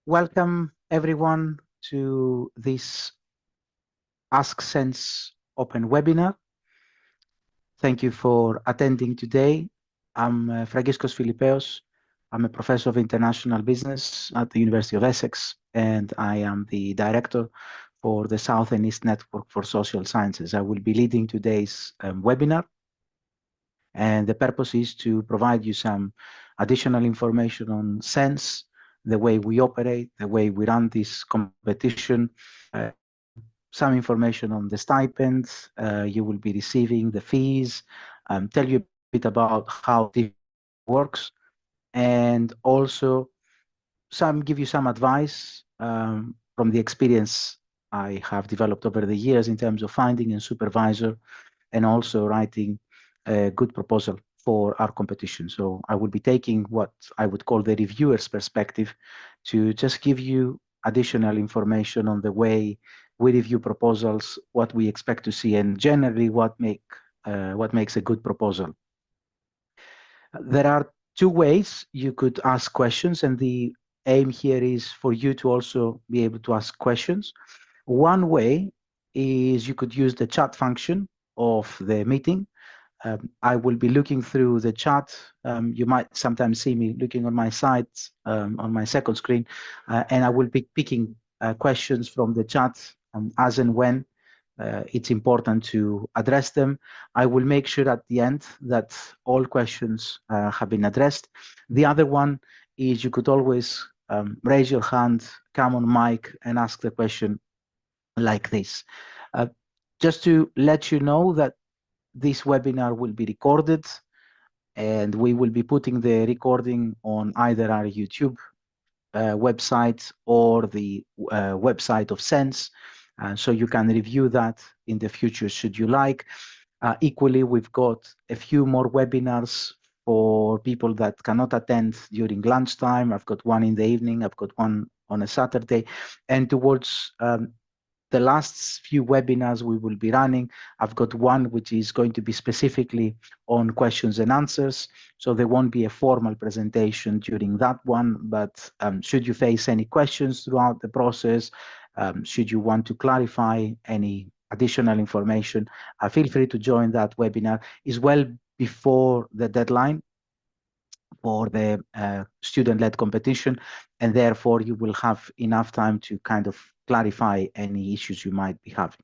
Welcome everyone to this Ask SENSS open webinar. Thank you for attending today. I'm Fragkiskos Filippaios. I'm a professor of international business at the University of Essex, and I am the director for the South and East Network for Social Sciences. I will be leading today's webinar, and the purpose is to provide you some additional information on SENSS, the way we operate, the way we run this competition, some information on the stipends you will be receiving, the fees, tell you a bit about how this works, and also give you some advice from the experience I have developed over the years in terms of finding a supervisor and also writing a good proposal for our competition. So I will be taking what I would call the reviewer's perspective to just give you additional information on the way we review proposals, what we expect to see, and generally what makes a good proposal. There are two ways you could ask questions, and the aim here is for you to also be able to ask questions. One way is you could use the chat function of the meeting. I will be looking through the chat. You might sometimes see me looking on my side, on my second screen, and I will be picking questions from the chat as and when it's important to address them. I will make sure at the end that all questions have been addressed. The other one is you could always raise your hand, come on mic, and ask the question like this. Just to let you know that this webinar will be recorded, and we will be putting the recording on either our YouTube website or the website of SENSS, so you can review that in the future should you like. Equally, we've got a few more webinars for people that cannot attend during lunchtime. I've got one in the evening, I've got one on a Saturday, and towards the last few webinars we will be running, I've got one which is going to be specifically on questions and answers. So there won't be a formal presentation during that one, but should you face any questions throughout the process, should you want to clarify any additional information, feel free to join that webinar. Is well before the deadline for the student-led competition, and therefore you will have enough time to kind of clarify any issues you might be having.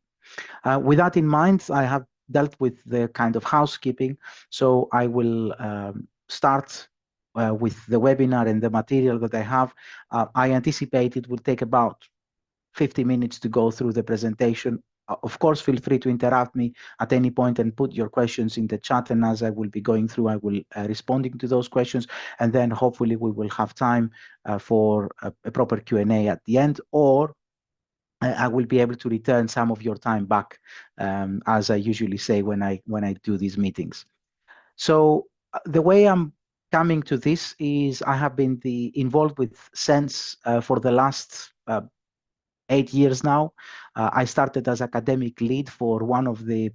With that in mind, I have dealt with the kind of housekeeping, so I will start with the webinar and the material that I have. I anticipate it will take about 50 minutes to go through the presentation. Of course, feel free to interrupt me at any point and put your questions in the chat, and as I will be going through, I will responding to those questions, and then hopefully we will have time for a proper Q&A at the end, or I will be able to return some of your time back, as I usually say when I do these meetings. So the way I'm coming to this is I have been involved with SENSS for the last 8 years now. I started as academic lead for one of the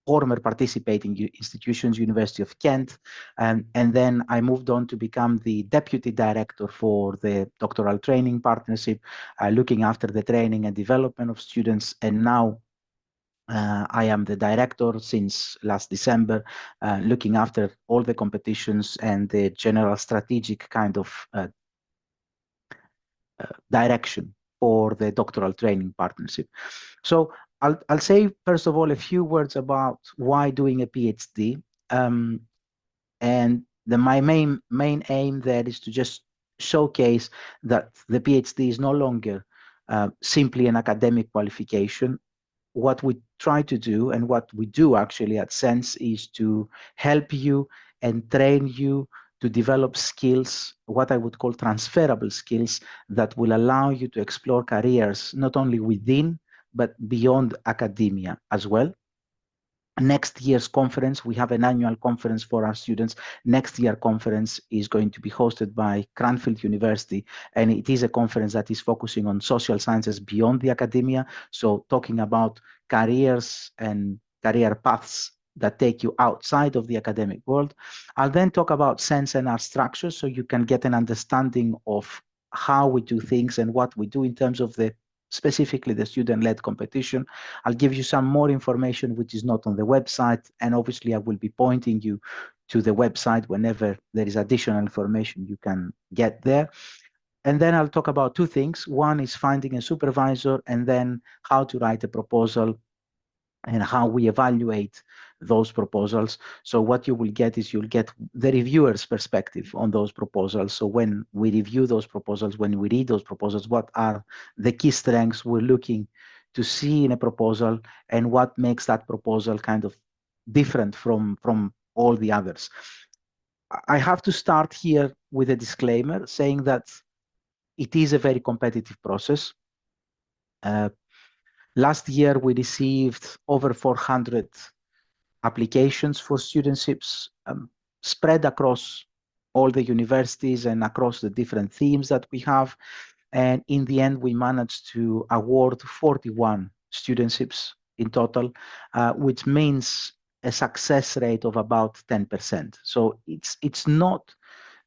former participating institutions, University of Kent, and then I moved on to become the deputy director for the doctoral training partnership, looking after the training and development of students, and now I am the director since last December, looking after all the competitions and the general strategic kind of direction for the doctoral training partnership. So I'll say, first of all, a few words about why doing a PhD. And my main aim there is to just showcase that the PhD is no longer simply an academic qualification. What we try to do, and what we do actually at SENSS, is to help you and train you to develop skills, what I would call transferable skills, that will allow you to explore careers not only within, but beyond academia as well. Next year's conference, we have an annual conference for our students. Next year conference is going to be hosted by Cranfield University, and it is a conference that is focusing on social sciences beyond the academia. So talking about careers and career paths that take you outside of the academic world. I'll then talk about SENSS and our structure, so you can get an understanding of how we do things and what we do in terms of specifically the student-led competition. I'll give you some more information which is not on the website, and obviously I will be pointing you to the website whenever there is additional information you can get there. And then I'll talk about two things. One is finding a supervisor, and then how to write a proposal and how we evaluate those proposals. So what you will get is you'll get the reviewer's perspective on those proposals. So when we review those proposals, when we read those proposals, what are the key strengths we're looking to see in a proposal, and what makes that proposal kind of different from all the others. I have to start here with a disclaimer saying that it is a very competitive process. Last year, we received over 400 applications for studentships spread across all the universities and across the different themes that we have. And in the end, we managed to award 41 studentships in total, which means a success rate of about 10%. So it's not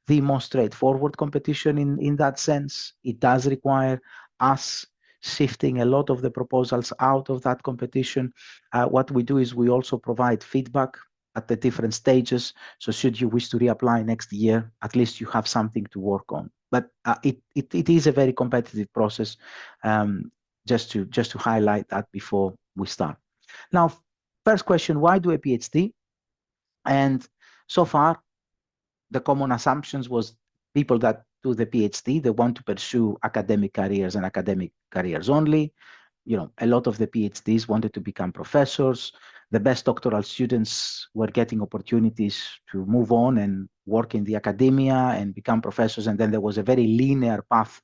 the most straightforward competition in that sense. It does require us shifting a lot of the proposals out of that competition. What we do is we also provide feedback at the different stages. So should you wish to reapply next year, at least you have something to work on. But it is a very competitive process, just to highlight that before we start. Now, first question, why do a PhD? And so far, the common assumptions was people that do the PhD, they want to pursue academic careers and academic careers only. You know, a lot of the PhDs wanted to become professors. The best doctoral students were getting opportunities to move on and work in the academia and become professors. And then there was a very linear path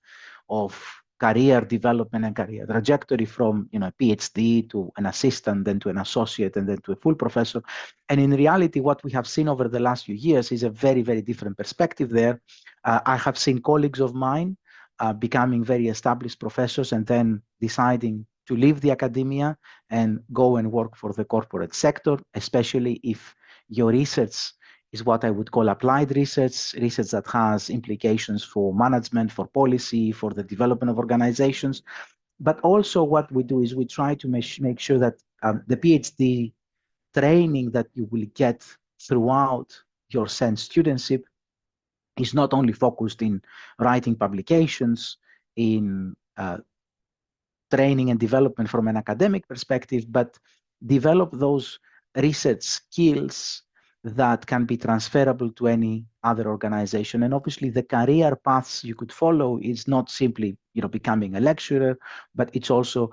of career development and career trajectory from, you know, a PhD to an assistant, then to an associate, and then to a full professor. And in reality, what we have seen over the last few years is a very, very different perspective there. I have seen colleagues of mine becoming very established professors and then deciding to leave the academia and go and work for the corporate sector, especially if your research is what I would call applied research, research that has implications for management, for policy, for the development of organizations. But also what we do is we try to make sure that the PhD training that you will get throughout your SENSS studentship is not only focused in writing publications, in training and development from an academic perspective, but develop those research skills that can be transferable to any other organization. And obviously the career paths you could follow is not simply, you know, becoming a lecturer, but it's also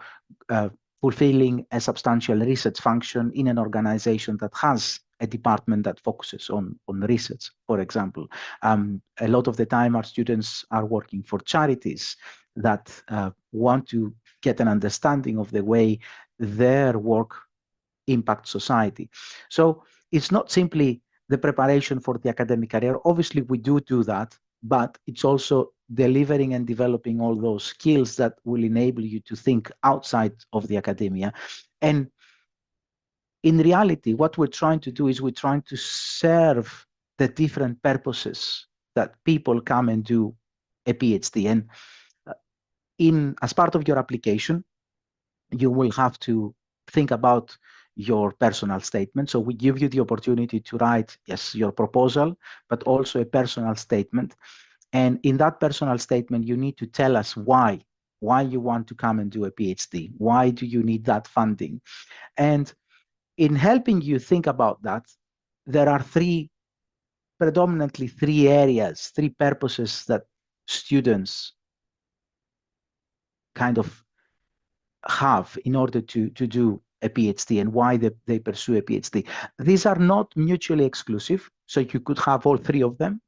fulfilling a substantial research function in an organization that has a department that focuses on research, for example. A lot of the time our students are working for charities that want to get an understanding of the way their work impacts society. So it's not simply the preparation for the academic career. Obviously, we do that, but it's also delivering and developing all those skills that will enable you to think outside of the academia. And in reality, what we're trying to do is we're trying to serve the different purposes that people come and do a PhD. And as part of your application, you will have to think about your personal statement. So we give you the opportunity to write, yes, your proposal, but also a personal statement. And in that personal statement, you need to tell us why you want to come and do a PhD. Why do you need that funding? And in helping you think about that, there are predominantly three areas, three purposes that students kind of have in order to do a PhD and why they pursue a PhD. These are not mutually exclusive, so you could have all three of them,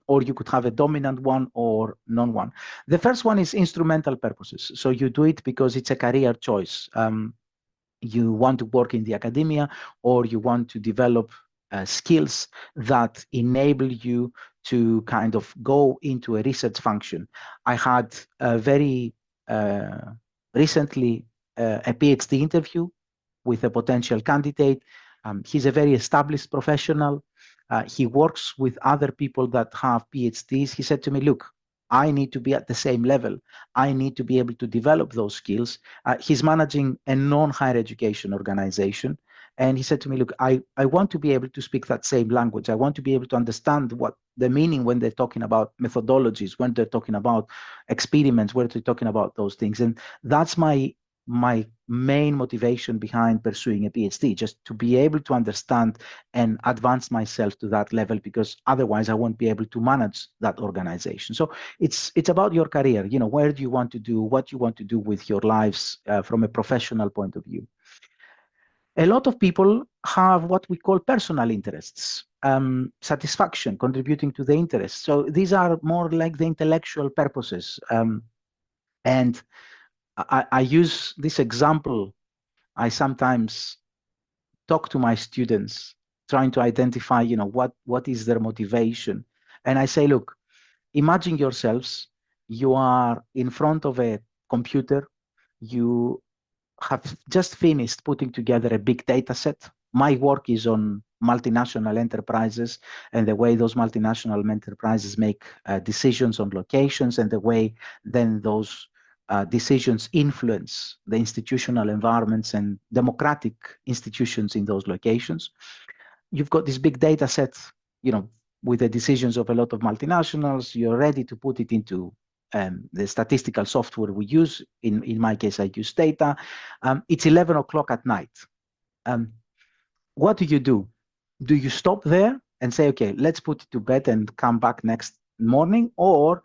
or you could have a dominant one or non-one. The first one is instrumental purposes. So you do it because it's a career choice. You want to work in the academia, or you want to develop skills that enable you to kind of go into a research function. I had a very recently a PhD interview with a potential candidate. He's a very established professional. He works with other people that have PhDs. He said to me, look, I need to be at the same level. I need to be able to develop those skills. He's managing a non-higher education organization. And he said to me, look, I want to be able to speak that same language. I want to be able to understand what the meaning when they're talking about methodologies, when they're talking about experiments, when they're talking about those things. And that's my main motivation behind pursuing a PhD, just to be able to understand and advance myself to that level, because otherwise I won't be able to manage that organization. So it's about your career. You know, where do you want to do, what you want to do with your lives from a professional point of view. A lot of people have what we call personal interests, satisfaction, contributing to the interest. So these are more like the intellectual purposes. And I use this example. I sometimes talk to my students, trying to identify, you know, what is their motivation. And I say, look, imagine yourselves, you are in front of a computer, you have just finished putting together a big data set. My work is on multinational enterprises and the way those multinational enterprises make decisions on locations, and the way then those decisions influence the institutional environments and democratic institutions in those locations. You've got this big data set, you know, with the decisions of a lot of multinationals. You're ready to put it into the statistical software we use. In my case, I use data. It's 11 o'clock at night. What do? Do you stop there and say, okay, let's put it to bed and come back next morning? Or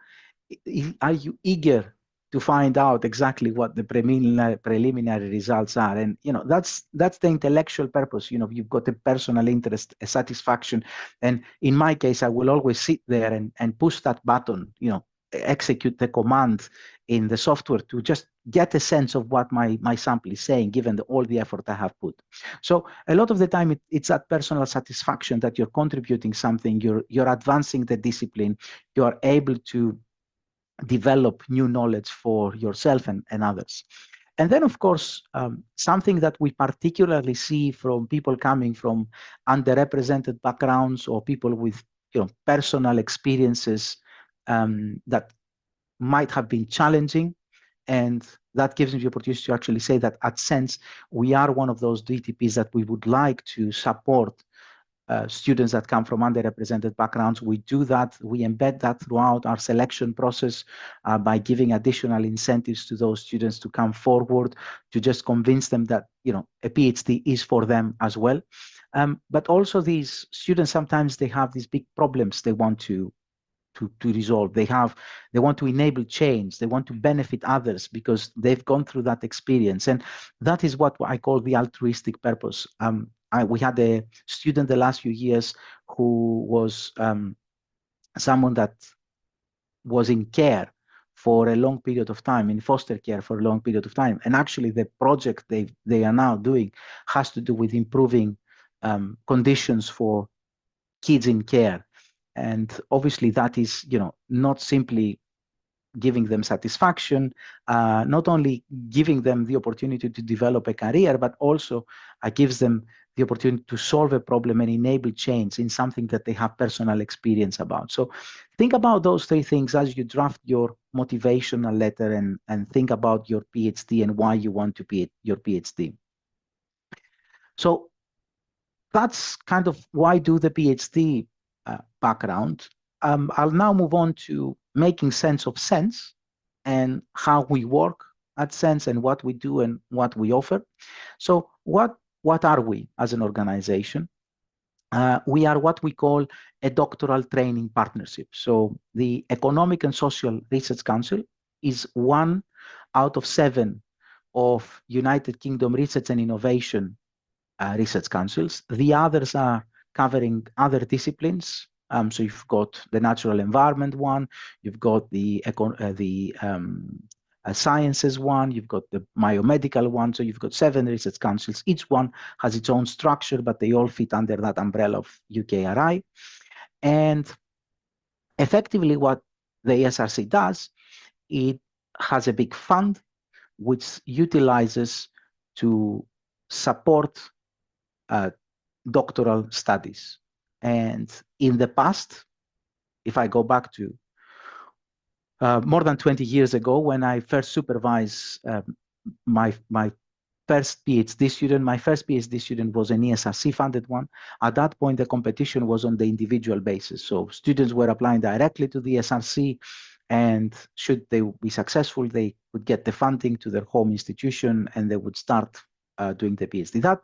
are you eager to find out exactly what the preliminary results are? And, you know, that's the intellectual purpose. You know, you've got a personal interest, a satisfaction. And in my case, I will always sit there and push that button, you know, execute the command in the software to just get a sense of what my sample is saying, given all the effort I have put. So a lot of the time, it's that personal satisfaction that you're contributing something, you're advancing the discipline, you are able to develop new knowledge for yourself and others. And then, of course, something that we particularly see from people coming from underrepresented backgrounds, or people with, you know, personal experiences that might have been challenging. And that gives me the opportunity to actually say that at SENSS, we are one of those DTPs that we would like to support students that come from underrepresented backgrounds. We do that. We embed that throughout our selection process by giving additional incentives to those students to come forward, to just convince them that, you know, a PhD is for them as well. But also, these students, sometimes they have these big problems they want to resolve. They want to enable change. They want to benefit others because they've gone through that experience. And that is what I call the altruistic purpose. We had a student the last few years who was someone that was in care for a long period of time, in foster care for a long period of time. And actually, the project they are now doing has to do with improving conditions for kids in care. And obviously, that is, you know, not simply giving them satisfaction, not only giving them the opportunity to develop a career, but also gives them the opportunity to solve a problem and enable change in something that they have personal experience about. So think about those three things as you draft your motivational letter, and think about your PhD and why you want to be your PhD. So that's kind of why do the PhD background. I'll now move on to making sense of SENSS and how we work at SENSS and what we do and what we offer. So what are we as an organization? We are what we call a doctoral training partnership. So the Economic and Social Research Council is one out of 7 of United Kingdom research and innovation research councils. The others are covering other disciplines. So you've got the natural environment one, you've got the sciences one, you've got the biomedical one. So you've got 7 research councils. Each one has its own structure, but they all fit under that umbrella of UKRI. And effectively, what the ESRC does, it has a big fund which utilizes to support doctoral studies. And in the past, if I go back to more than 20 years ago, when I first supervised my first PhD student. My first PhD student was an ESRC funded one. At that point, the competition was on the individual basis. So students were applying directly to the ESRC, and should they be successful, they would get the funding to their home institution and they would start doing the PhD. That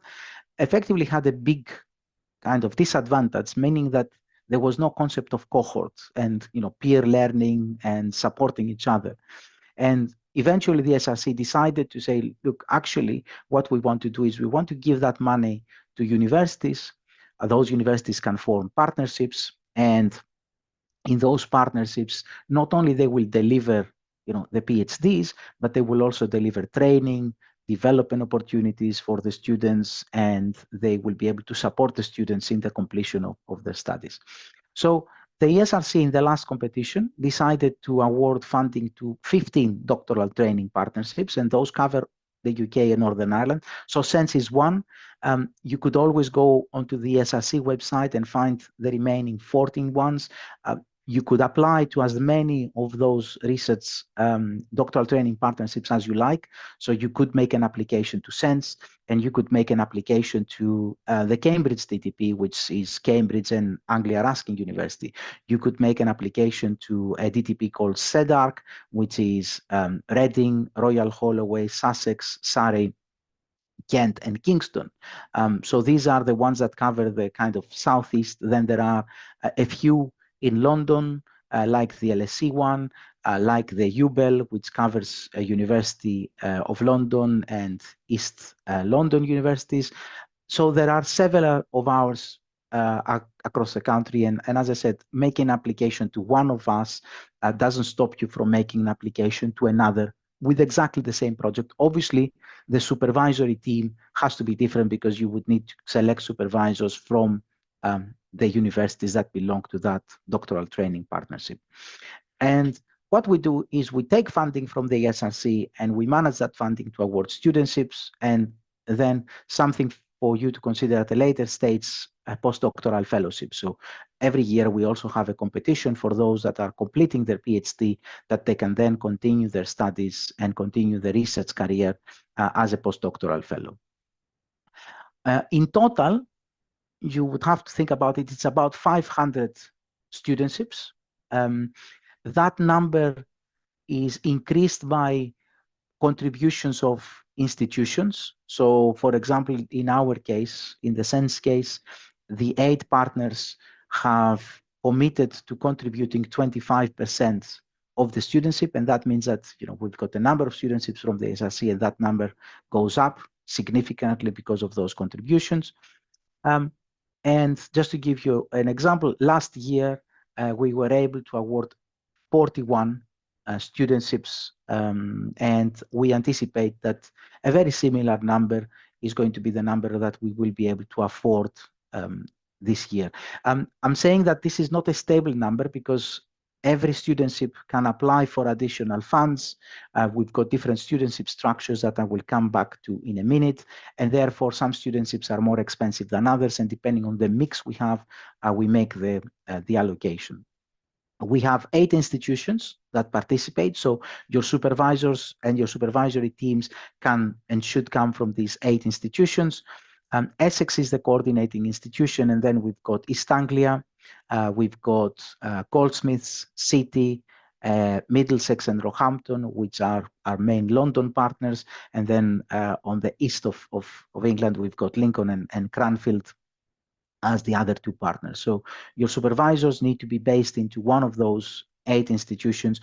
effectively had a big kind of disadvantage, meaning that there was no concept of cohort and peer learning and supporting each other. And eventually the SRC decided to say, look, actually, what we want to do is we want to give that money to universities. Those universities can form partnerships, and in those partnerships, not only they will deliver the PhDs, but they will also deliver training, development opportunities for the students, and they will be able to support the students in the completion of their studies. So the ESRC in the last competition decided to award funding to 15 doctoral training partnerships, and those cover the UK and Northern Ireland. So SENSS is one. You could always go onto the ESRC website and find the remaining 14 ones. You could apply to as many of those research doctoral training partnerships as you like. So you could make an application to SENSS, and you could make an application to the Cambridge DTP, which is Cambridge and Anglia Ruskin University. You could make an application to a DTP called CEDARC, which is Reading, Royal Holloway, Sussex, Surrey, Kent, and Kingston. So these are the ones that cover the kind of southeast. Then there are a few in London, like the LSE one, like the UBEL, which covers University of London and East London universities. So there are several of ours across the country. And as I said, making an application to one of us doesn't stop you from making an application to another with exactly the same project. Obviously, the supervisory team has to be different because you would need to select supervisors from the universities that belong to that doctoral training partnership. And what we do is we take funding from the SRC and we manage that funding to award studentships, and then something for you to consider at a later stage, a postdoctoral fellowship. So every year we also have a competition for those that are completing their PhD, that they can then continue their studies and continue the research career as a postdoctoral fellow. In total, you would have to think about it, it's about 500 studentships. That number is increased by contributions of institutions. So, for example, in our case, in the SENSS case, the 8 partners have committed to contributing 25% of the studentship, and that means that we've got a number of studentships from the SRC, and that number goes up significantly because of those contributions. And just to give you an example, last year we were able to award 41 studentships, and we anticipate that a very similar number is going to be the number that we will be able to afford this year. I'm saying that this is not a stable number because every studentship can apply for additional funds. We've got different studentship structures that I will come back to in a minute, and therefore some studentships are more expensive than others, and depending on the mix we have, we make the allocation. We have 8 institutions that participate, so your supervisors and your supervisory teams can and should come from these 8 institutions. Essex is the coordinating institution, and then we've got East Anglia, we've got Goldsmiths, City, Middlesex and Roehampton, which are our main London partners, and then on the east of England, we've got Lincoln and Cranfield as the other 2 partners. So your supervisors need to be based into one of those 8 institutions.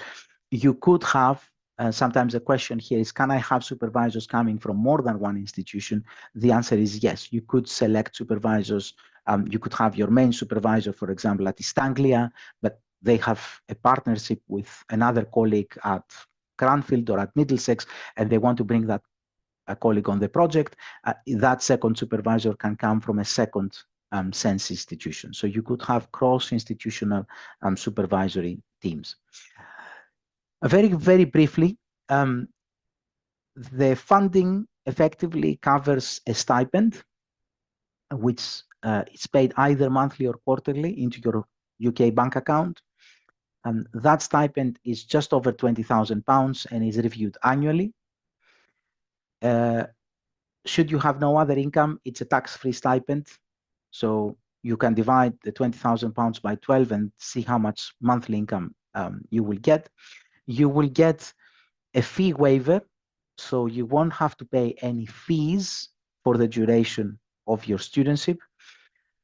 You could have, sometimes the question here is, can I have supervisors coming from more than one institution? The answer is yes. You could select supervisors. You could have your main supervisor, for example, at East Anglia, but they have a partnership with another colleague at Cranfield or at Middlesex, and they want to bring that colleague on the project. That second supervisor can come from a second SENSS institution. So you could have cross-institutional supervisory teams. Very, very briefly, the funding effectively covers a stipend, which is paid either monthly or quarterly into your UK bank account. That stipend is just over £20,000 and is reviewed annually. Should you have no other income, it's a tax-free stipend. So you can divide the £20,000 by 12 and see how much monthly income you will get. You will get a fee waiver, so you won't have to pay any fees for the duration of your studentship.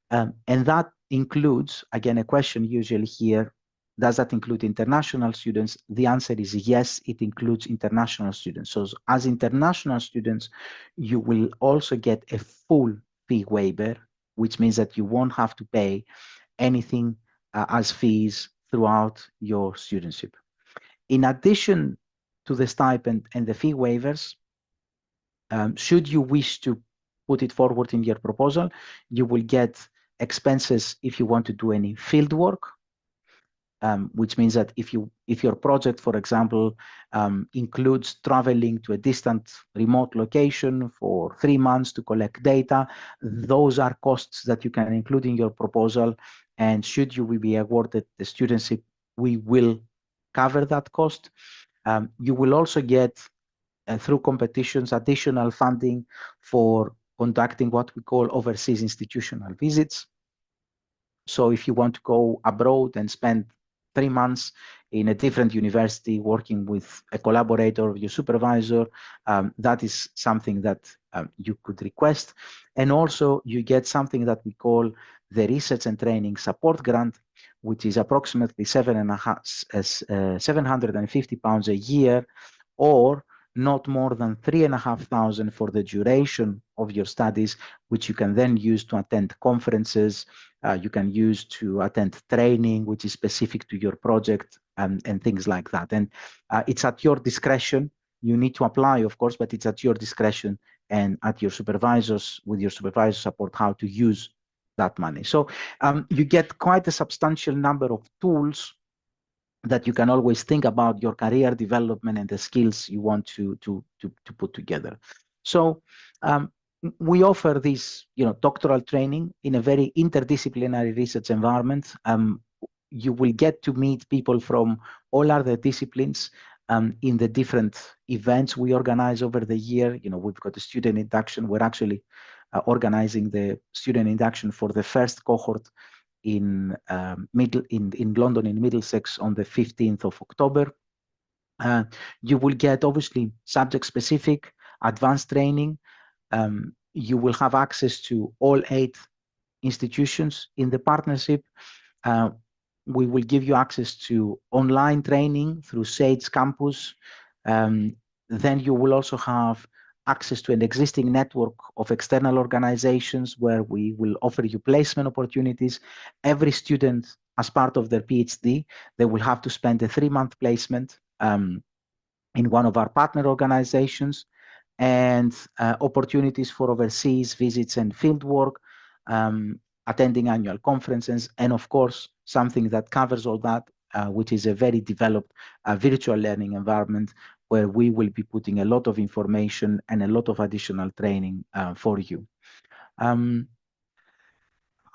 And that includes, again, a question usually here, does that include international students? The answer is yes, it includes international students. So as international students, you will also get a full fee waiver, which means that you won't have to pay anything as fees throughout your studentship. In addition to the stipend and the fee waivers, should you wish to put it forward in your proposal, you will get expenses if you want to do any field work, which means that if your project, for example, includes traveling to a distant remote location for 3 months to collect data, those are costs that you can include in your proposal. And should you be awarded the studentship, we will cover that cost. You will also get through competitions additional funding for conducting what we call overseas institutional visits. So if you want to go abroad and spend 3 months in a different university working with a collaborator or your supervisor, that is something that you could request. And also you get something that we call the Research and Training Support Grant, which is approximately £750 a year, or not more than 3,500 for the duration of your studies, which you can then use to attend conferences, you can use to attend training, which is specific to your project, and things like that. And it's at your discretion. You need to apply, of course, but it's at your discretion and at your supervisors, with your supervisor support, how to use that money. So you get quite a substantial number of tools that you can always think about your career development and the skills you want to put together. So we offer this, doctoral training in a very interdisciplinary research environment. You will get to meet people from all other disciplines in the different events we organize over the year. We've got a student induction. We're actually organizing the student induction for the first cohort in London, in Middlesex, on the 15th of October. You will get, obviously, subject-specific advanced training. You will have access to all 8 institutions in the partnership. We will give you access to online training through SAGE Campus. Then you will also have access to an existing network of external organizations where we will offer you placement opportunities. Every student, as part of their PhD, they will have to spend a 3-month placement in one of our partner organizations, and opportunities for overseas visits and field work, attending annual conferences, and of course, something that covers all that, which is a very developed virtual learning environment where we will be putting a lot of information and a lot of additional training for you.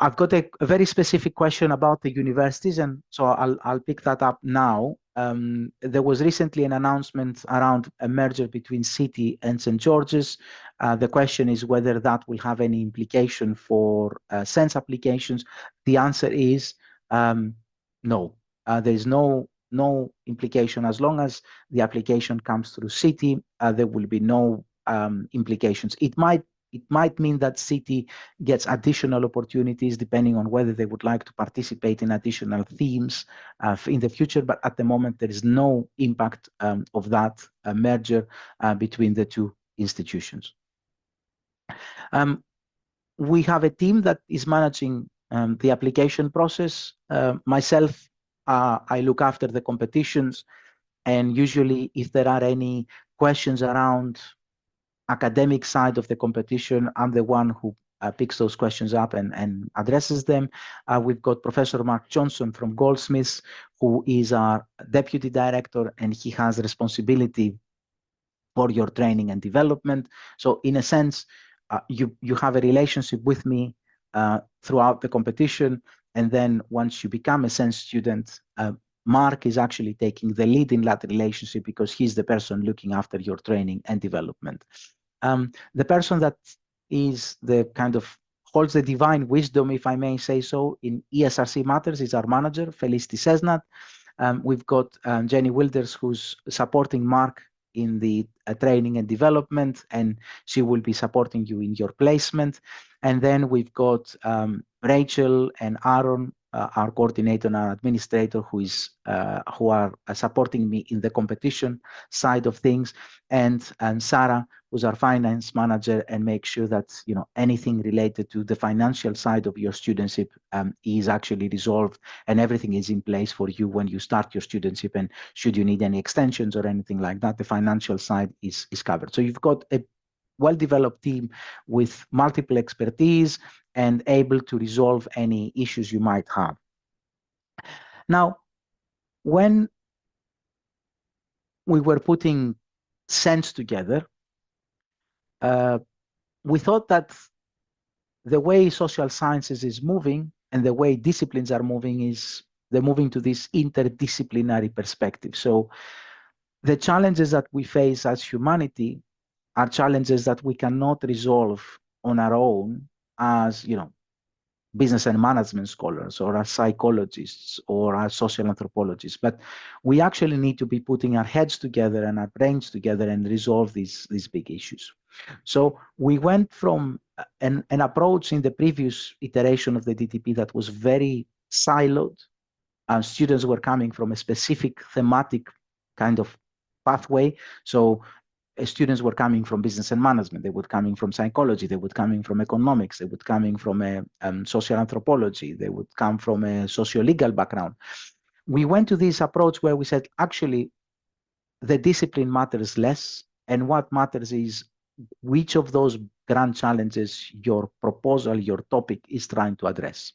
I've got a very specific question about the universities, and so I'll pick that up now. There was recently an announcement around a merger between City and St. George's. The question is whether that will have any implication for SENSS applications. The answer is no. There is no implication. As long as the application comes through City, there will be no implications. It might mean that City gets additional opportunities depending on whether they would like to participate in additional themes in the future, but at the moment there is no impact of that merger between the 2 institutions. We have a team that is managing the application process. Myself, I look after the competitions, and usually if there are any questions around academic side of the competition, I'm the one who picks those questions up and addresses them. We've got Professor Mark Johnson from Goldsmiths, who is our deputy director, and he has responsibility for your training and development. So in a sense, you have a relationship with me throughout the competition, and then once you become a SENSS student, Mark is actually taking the lead in that relationship because he's the person looking after your training and development. The person that is the kind of holds the divine wisdom, if I may say so, in ESRC matters is our manager, Felicity Sesnat. We've got Jenny Wilders, who's supporting Mark in the training and development, and she will be supporting you in your placement. And then we've got Rachel and Aaron, our coordinator and our administrator, who are supporting me in the competition side of things, and Sarah, who's our finance manager, and make sure that anything related to the financial side of your studentship is actually resolved and everything is in place for you when you start your studentship. And should you need any extensions or anything like that, the financial side is covered. So you've got a well-developed team with multiple expertise and able to resolve any issues you might have. Now, when we were putting SENSS together, we thought that the way social sciences is moving and the way disciplines are moving is they're moving to this interdisciplinary perspective. So the challenges that we face as humanity are challenges that we cannot resolve on our own as, business and management scholars or as psychologists or as social anthropologists, but we actually need to be putting our heads together and our brains together and resolve these big issues. So we went from an approach in the previous iteration of the DTP that was very siloed. Students were coming from a specific thematic kind of pathway. So students were coming from business and management, they would coming from psychology, they would coming from economics, they would coming from a social anthropology, they would come from a socio-legal background. We went to this approach where we said, actually, the discipline matters less, and what matters is which of those grand challenges your proposal, your topic is trying to address.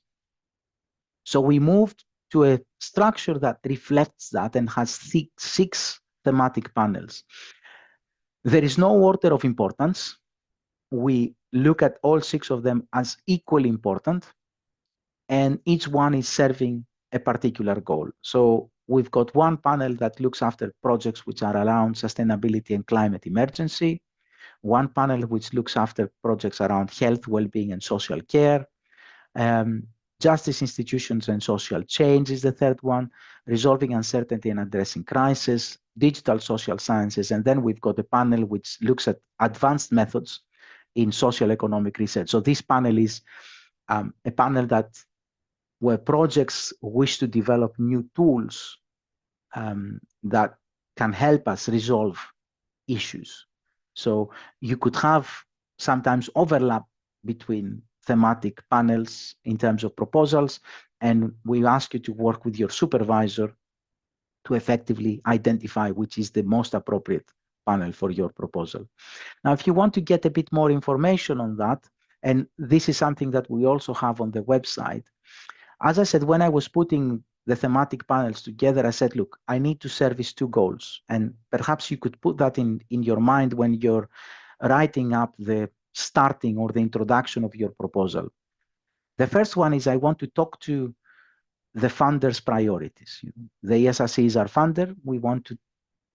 So we moved to a structure that reflects that and has six thematic panels. There is no order of importance. We look at all six of them as equally important, and each one is serving a particular goal. So we've got one panel that looks after projects which are around sustainability and climate emergency, one panel which looks after projects around health, well-being, and social care. Justice institutions and social change is the third one, resolving uncertainty and addressing crisis, digital social sciences, and then we've got a panel which looks at advanced methods in social economic research. So this panel is a panel where projects wish to develop new tools that can help us resolve issues. So you could have sometimes overlap between thematic panels in terms of proposals, and we ask you to work with your supervisor to effectively identify which is the most appropriate panel for your proposal. Now, if you want to get a bit more information on that, and this is something that we also have on the website, as I said, when I was putting the thematic panels together, I said, look, I need to service two goals, and perhaps you could put that in your mind when you're writing up the starting or the introduction of your proposal. The first one is I want to talk to the funder's priorities. The ESRC is our funder. We want to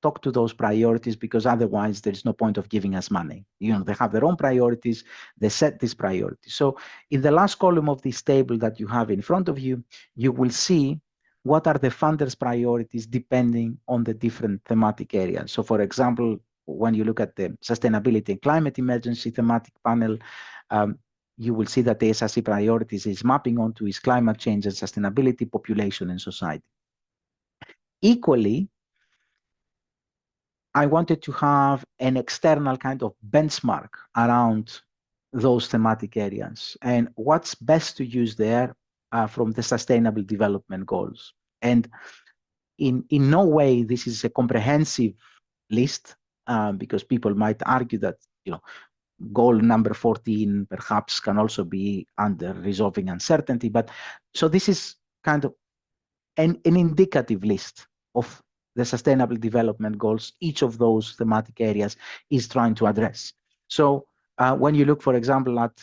talk to those priorities because otherwise there's no point of giving us money. They have their own priorities. They set these priorities. So in the last column of this table that you have in front of you, you will see what are the funder's priorities depending on the different thematic areas. So for example, when you look at the sustainability and climate emergency thematic panel, you will see that the SRC priorities is mapping onto is climate change and sustainability, population, and society. Equally, I wanted to have an external kind of benchmark around those thematic areas and what's best to use there from the sustainable development goals. And in no way this is a comprehensive list because people might argue that goal number 14 perhaps can also be under resolving uncertainty. But so this is kind of an indicative list of the sustainable development goals each of those thematic areas is trying to address. So when you look, for example, at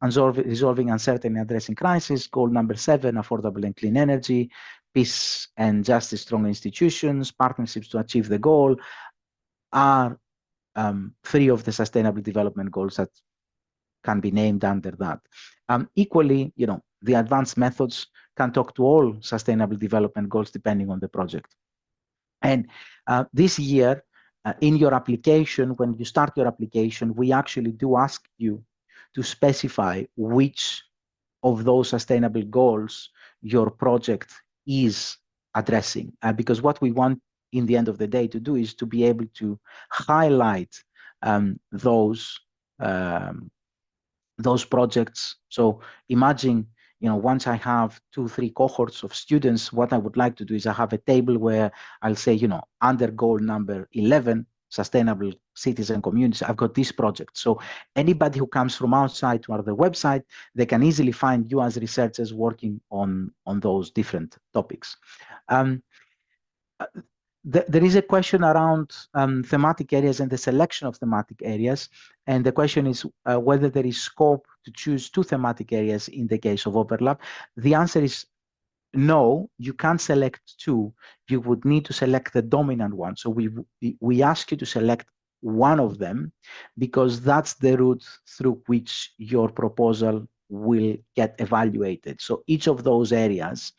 resolving uncertainty and addressing crisis, goal number 7, affordable and clean energy, peace and justice strong institutions, partnerships to achieve the goal are three of the sustainable development goals that can be named under that. Equally, the advanced methods can talk to all sustainable development goals depending on the project. And this year, in your application, when you start your application, we actually do ask you to specify which of those sustainable goals your project is addressing. Because what we want in the end of the day to do is to be able to highlight those projects. So imagine, once I have 2-3 cohorts of students, what I would like to do is I have a table where I'll say, under goal number 11, sustainable cities and communities, I've got this project. So anybody who comes from outside to the website, they can easily find you as researchers working on those different topics. There is a question around thematic areas and the selection of thematic areas. And the question is whether there is scope to choose 2 thematic areas in the case of overlap. The answer is no, you can't select 2. You would need to select the dominant one. So we ask you to select one of them because that's the route through which your proposal will get evaluated. So each of those areas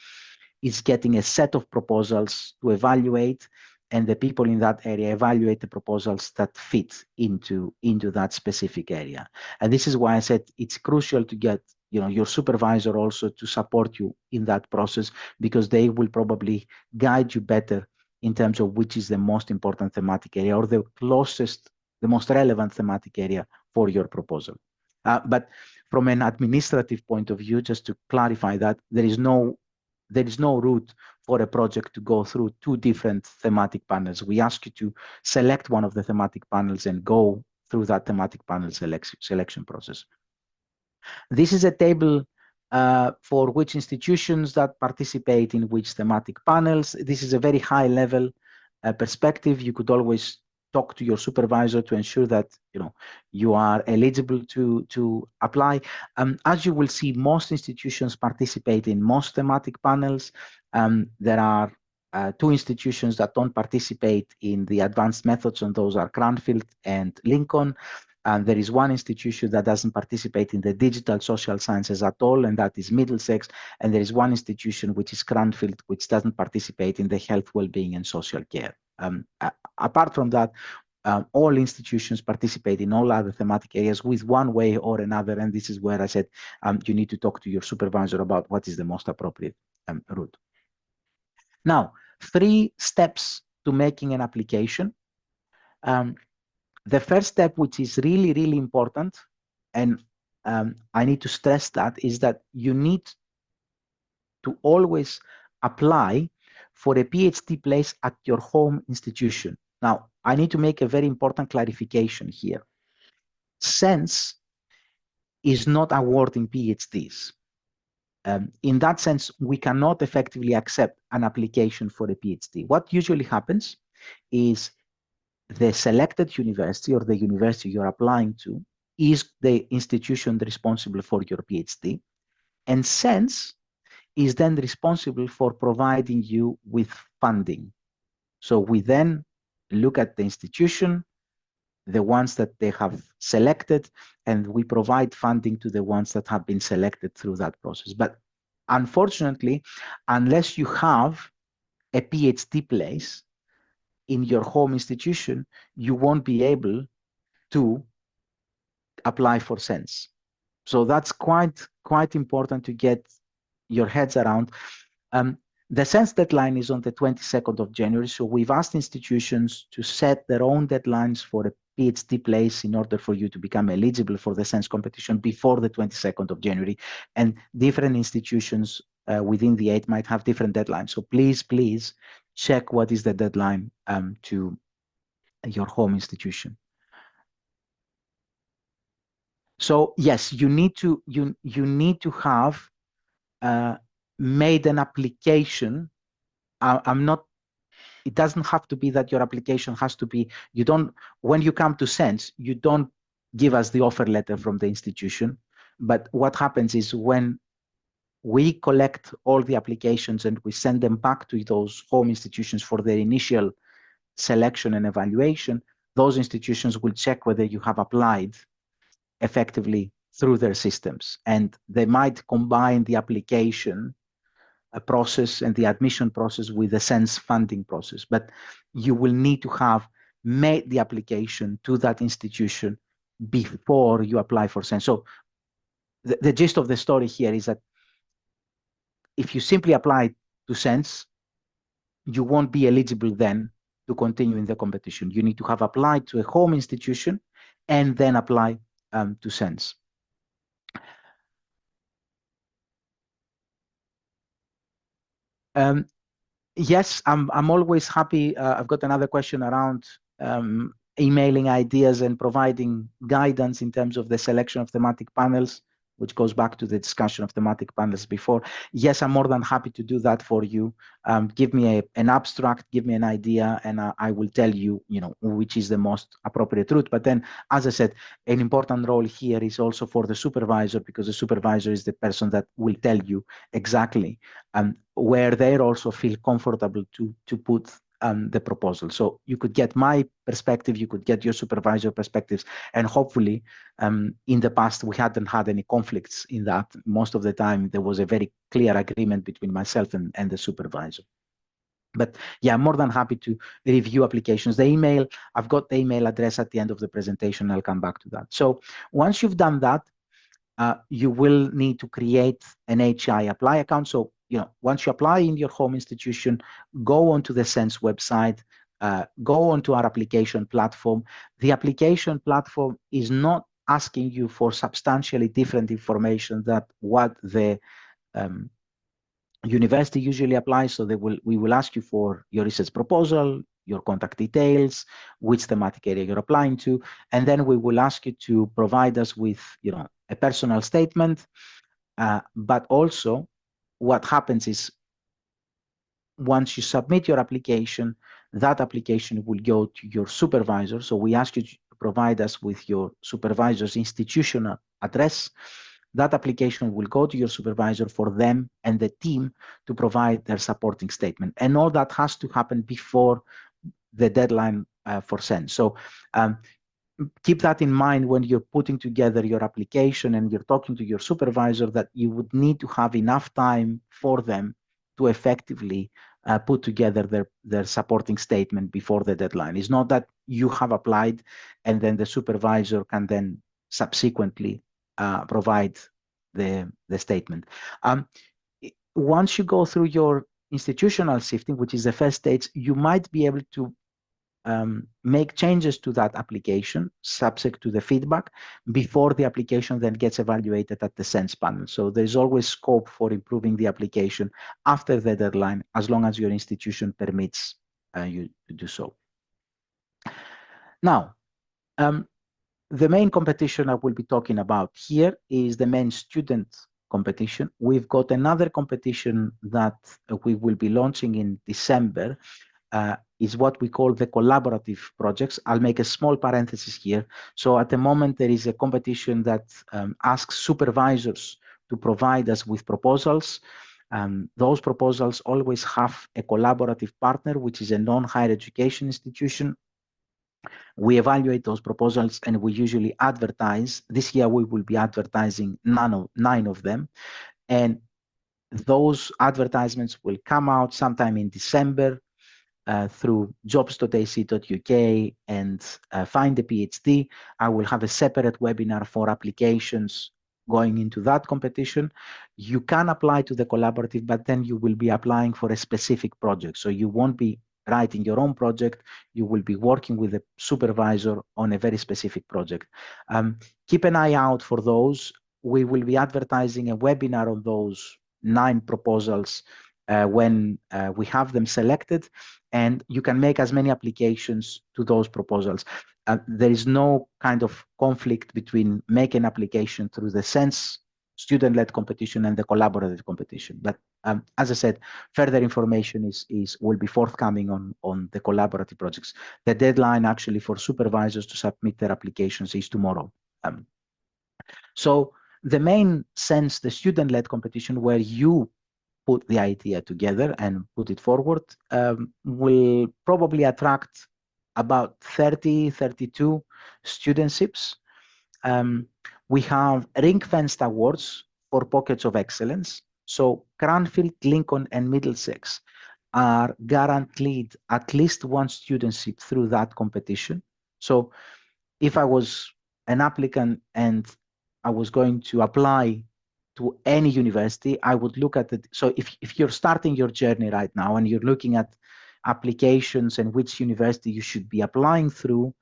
is getting a set of proposals to evaluate, and the people in that area evaluate the proposals that fit into that specific area. And this is why I said it's crucial to get your supervisor also to support you in that process, because they will probably guide you better in terms of which is the most important thematic area or the most relevant thematic area for your proposal. But from an administrative point of view, just to clarify that, there is no route for a project to go through 2 different thematic panels. We ask you to select one of the thematic panels and go through that thematic panel selection process. This is a table for which institutions that participate in which thematic panels. This is a very high level perspective. You could always talk to your supervisor to ensure that you are eligible to apply. As you will see, most institutions participate in most thematic panels. There are 2 institutions that don't participate in the advanced methods, and those are Cranfield and Lincoln. And there is one institution that doesn't participate in the digital social sciences at all, and that is Middlesex. And there is one institution, which is Cranfield, which doesn't participate in the health, well-being, and social care. Apart from that, all institutions participate in all other thematic areas with one way or another. And this is where I said you need to talk to your supervisor about what is the most appropriate route. Now, 3 steps to making an application. The first step, which is really, really important, and I need to stress that, is that you need to always apply for a PhD place at your home institution. Now, I need to make a very important clarification here. SENSS is not awarding PhDs. In that sense, we cannot effectively accept an application for a PhD. What usually happens is the selected university or the university you're applying to is the institution responsible for your PhD, and SENSS is then responsible for providing you with funding. So we then look at the institution, the ones that they have selected, and we provide funding to the ones that have been selected through that process. But unfortunately, unless you have a PhD place in your home institution, you won't be able to apply for SENSS. So that's quite important to get your heads around. The SENSS deadline is on the 22nd of January. So we've asked institutions to set their own deadlines for a PhD place in order for you to become eligible for the SENSS competition before the 22nd of January. And different institutions within the 8 might have different deadlines. So please check what is the deadline to your home institution. So yes, you need to have made an application. It doesn't have to be that your application has to be, when you come to SENSS, you don't give us the offer letter from the institution. But what happens is when we collect all the applications and we send them back to those home institutions for their initial selection and evaluation. Those institutions will check whether you have applied effectively through their systems, and they might combine the application process and the admission process with the SENSS funding process, but you will need to have made the application to that institution before you apply for SENSS. So the gist of the story here is that if you simply apply to SENSS, you won't be eligible then to continue in the competition. You need to have applied to a home institution and then apply to SENSS. Yes, I'm always happy. I've got another question around emailing ideas and providing guidance in terms of the selection of thematic panels, which goes back to the discussion of thematic panels before. Yes, I'm more than happy to do that for you. Give me an abstract, give me an idea, and I will tell you, which is the most appropriate route. But then, as I said, an important role here is also for the supervisor, because the supervisor is the person that will tell you exactly where they also feel comfortable to put the proposal. So you could get my perspective, you could get your supervisor perspectives, and hopefully in the past we hadn't had any conflicts in that. Most of the time there was a very clear agreement between myself and the supervisor. But yeah, I'm more than happy to review applications. The email, I've got the email address at the end of the presentation. I'll come back to that. So once you've done that, you will need to create an HI apply account. So, once you apply in your home institution, go onto the SENSS website, go onto our application platform. The application platform is not asking you for substantially different information than what the university usually applies. So we will ask you for your research proposal, your contact details, which thematic area you're applying to, and then we will ask you to provide us with, a personal statement. But also, what happens is, once you submit your application, that application will go to your supervisor. So we ask you to provide us with your supervisor's institutional address. That application will go to your supervisor for them and the team to provide their supporting statement. And all that has to happen before the deadline for SENSS. So keep that in mind when you're putting together your application and you're talking to your supervisor, that you would need to have enough time for them to effectively put together their supporting statement before the deadline. It's not that you have applied and then the supervisor can then subsequently provide the statement. Once you go through your institutional sifting, which is the first stage, you might be able to make changes to that application subject to the feedback before the application then gets evaluated at the SENSS panel. So there's always scope for improving the application after the deadline, as long as your institution permits you to do so. Now, the main competition I will be talking about here is the main student competition. We've got another competition that we will be launching in December, is what we call the collaborative projects. I'll make a small parenthesis here. So at the moment, there is a competition that asks supervisors to provide us with proposals. Those proposals always have a collaborative partner, which is a non-higher education institution. We evaluate those proposals and we usually advertise. This year, we will be advertising 9 of them. And those advertisements will come out sometime in December. Through jobs.ac.uk and Find a PhD. I will have a separate webinar for applications going into that competition. You can apply to the collaborative, but then you will be applying for a specific project. So you won't be writing your own project. You will be working with a supervisor on a very specific project. Keep an eye out for those. We will be advertising a webinar on those 9 proposals when we have them selected, and you can make as many applications to those proposals. There is no kind of conflict between making an application through the SENSS student-led competition and the collaborative competition. But as I said, further information will be forthcoming on the collaborative projects. The deadline actually for supervisors to submit their applications is tomorrow. So The main SENSS, the student-led competition, where you put the idea together and put it forward, will probably attract about 30, 32 studentships. We have ring-fenced awards for pockets of excellence. So Cranfield, Lincoln, and Middlesex are guaranteed at least one studentship through that competition. So if I was an applicant and I was going to apply to any university, I would look at it. So if you're starting your journey right now and you're looking at applications and which university you should be applying through,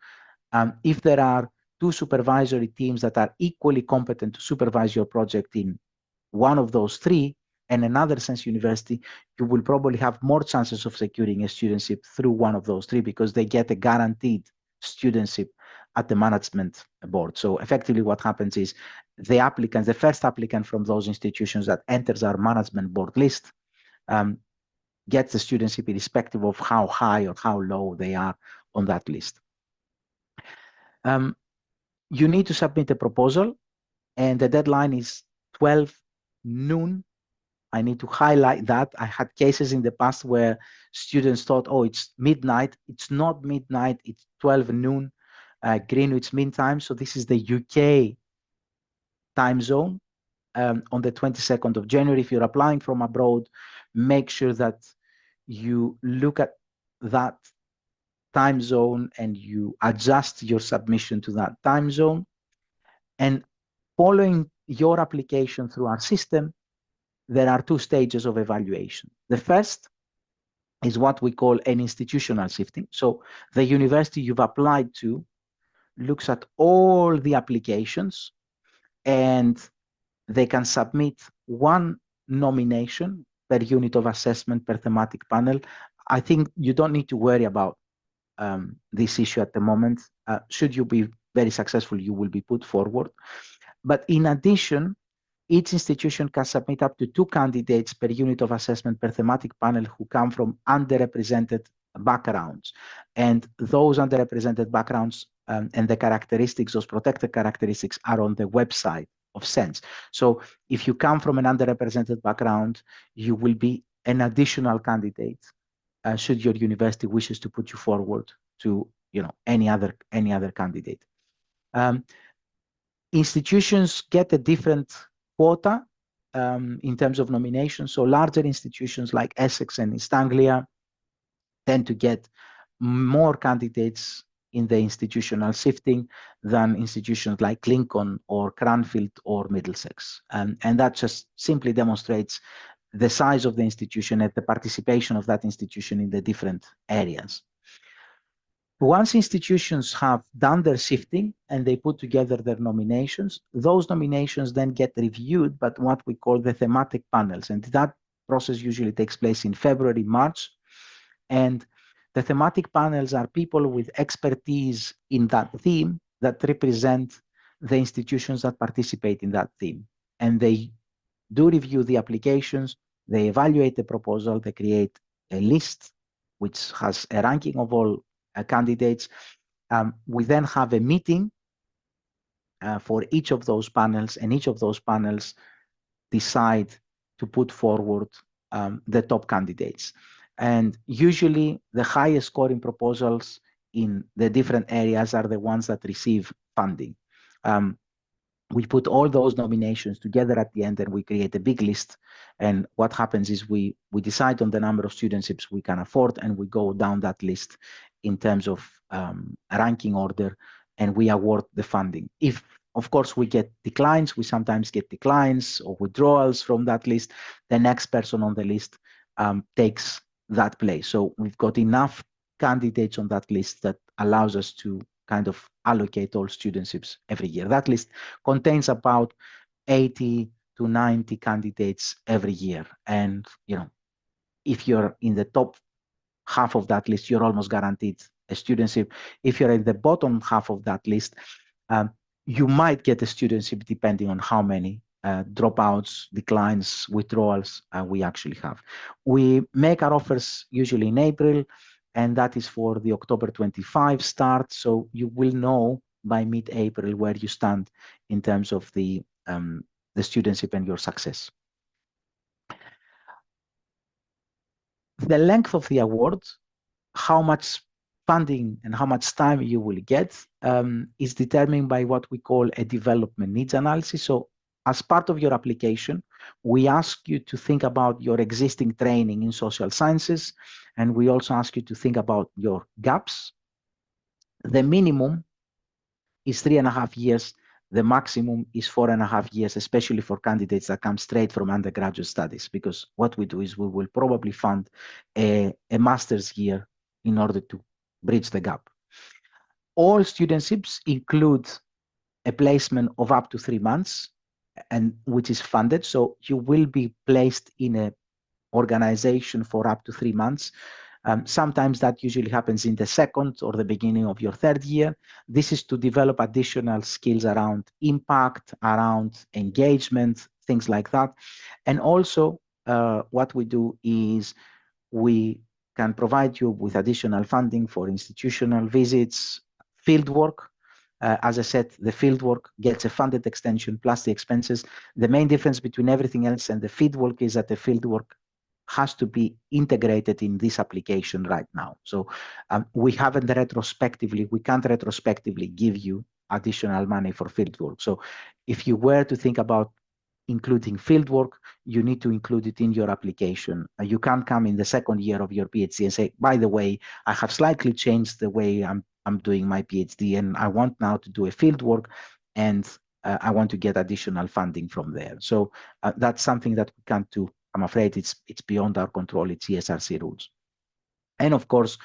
if there are two supervisory teams that are equally competent to supervise your project in one of those three and another SENSS university, you will probably have more chances of securing a studentship through one of those three because they get a guaranteed studentship at the management board. So effectively what happens is the first applicant from those institutions that enters our management board list gets the studentship irrespective of how high or how low they are on that list. You need to submit a proposal and the deadline is 12 noon. I need to highlight that. I had cases in the past where students thought, oh, it's midnight. It's not midnight. It's 12 noon, Greenwich Mean Time. So this is the UK time zone on the 22nd of January. If you're applying from abroad, make sure that you look at that time zone and you adjust your submission to that time zone. And following your application through our system, there are two stages of evaluation. The first is what we call an institutional sifting. So the university you've applied to looks at all the applications and they can submit one nomination per unit of assessment per thematic panel. I think you don't need to worry about this issue at the moment. Should you be very successful, you will be put forward. But in addition, each institution can submit up to 2 candidates per unit of assessment per thematic panel who come from underrepresented backgrounds. And those underrepresented backgrounds and the characteristics, those protected characteristics, are on the website of SENSS. So if you come from an underrepresented background, you will be an additional candidate should your university wishes to put you forward to any other candidate. Institutions get a different quota in terms of nominations. So larger institutions like Essex and East Anglia tend to get more candidates in the institutional sifting than institutions like Lincoln or Cranfield or Middlesex. And that just simply demonstrates the size of the institution and the participation of that institution in the different areas. Once institutions have done their sifting and they put together their nominations, those nominations then get reviewed by what we call the thematic panels. And that process usually takes place in February, March. And the thematic panels are people with expertise in that theme that represent the institutions that participate in that theme. And they do review the applications, they evaluate the proposal, they create a list which has a ranking of all candidates. We then have a meeting for each of those panels, and each of those panels decide to put forward the top candidates. And usually the highest scoring proposals in the different areas are the ones that receive funding. We put all those nominations together at the end and we create a big list. And what happens is we decide on the number of studentships we can afford and we go down that list in terms of ranking order and we award the funding. If, of course, we get declines, we sometimes get declines or withdrawals from that list, the next person on the list takes that place. So we've got enough candidates on that list that allows us to kind of allocate all studentships every year. That list contains about 80 to 90 candidates every year. And, if you're in the top half of that list, you're almost guaranteed a studentship. If you're in the bottom half of that list, you might get a studentship depending on how many dropouts, declines, withdrawals we actually have. We make our offers usually in April, and that is for the October 25 start. So you will know by mid-April where you stand in terms of the the studentship and your success. The length of the award, how much funding and how much time you will get, is determined by what we call a development needs analysis. So as part of your application, we ask you to think about your existing training in social sciences, and we also ask you to think about your gaps. The minimum is 3.5 years. The maximum is 4.5 years, especially for candidates that come straight from undergraduate studies, because what we do is we will probably fund a master's year in order to bridge the gap. All studentships include a placement of up to 3 months, and which is funded. So you will be placed in an organization for up to 3 months. Sometimes that usually happens in the second or the beginning of your third year. This is to develop additional skills around impact, around engagement, things like that. And also what we do is we can provide you with additional funding for institutional visits, fieldwork. As I said, the fieldwork gets a funded extension plus the expenses. The main difference between everything else and the fieldwork is that the fieldwork has to be integrated in this application right now. So we can't retrospectively give you additional money for fieldwork. So if you were to think about including fieldwork, you need to include it in your application. You can't come in the second year of your PhD and say, by the way, I have slightly changed the way I'm doing my PhD, and I want now to do a fieldwork, and I want to get additional funding from there. So that's something that we can't do. I'm afraid it's beyond our control. It's ESRC rules. And of course,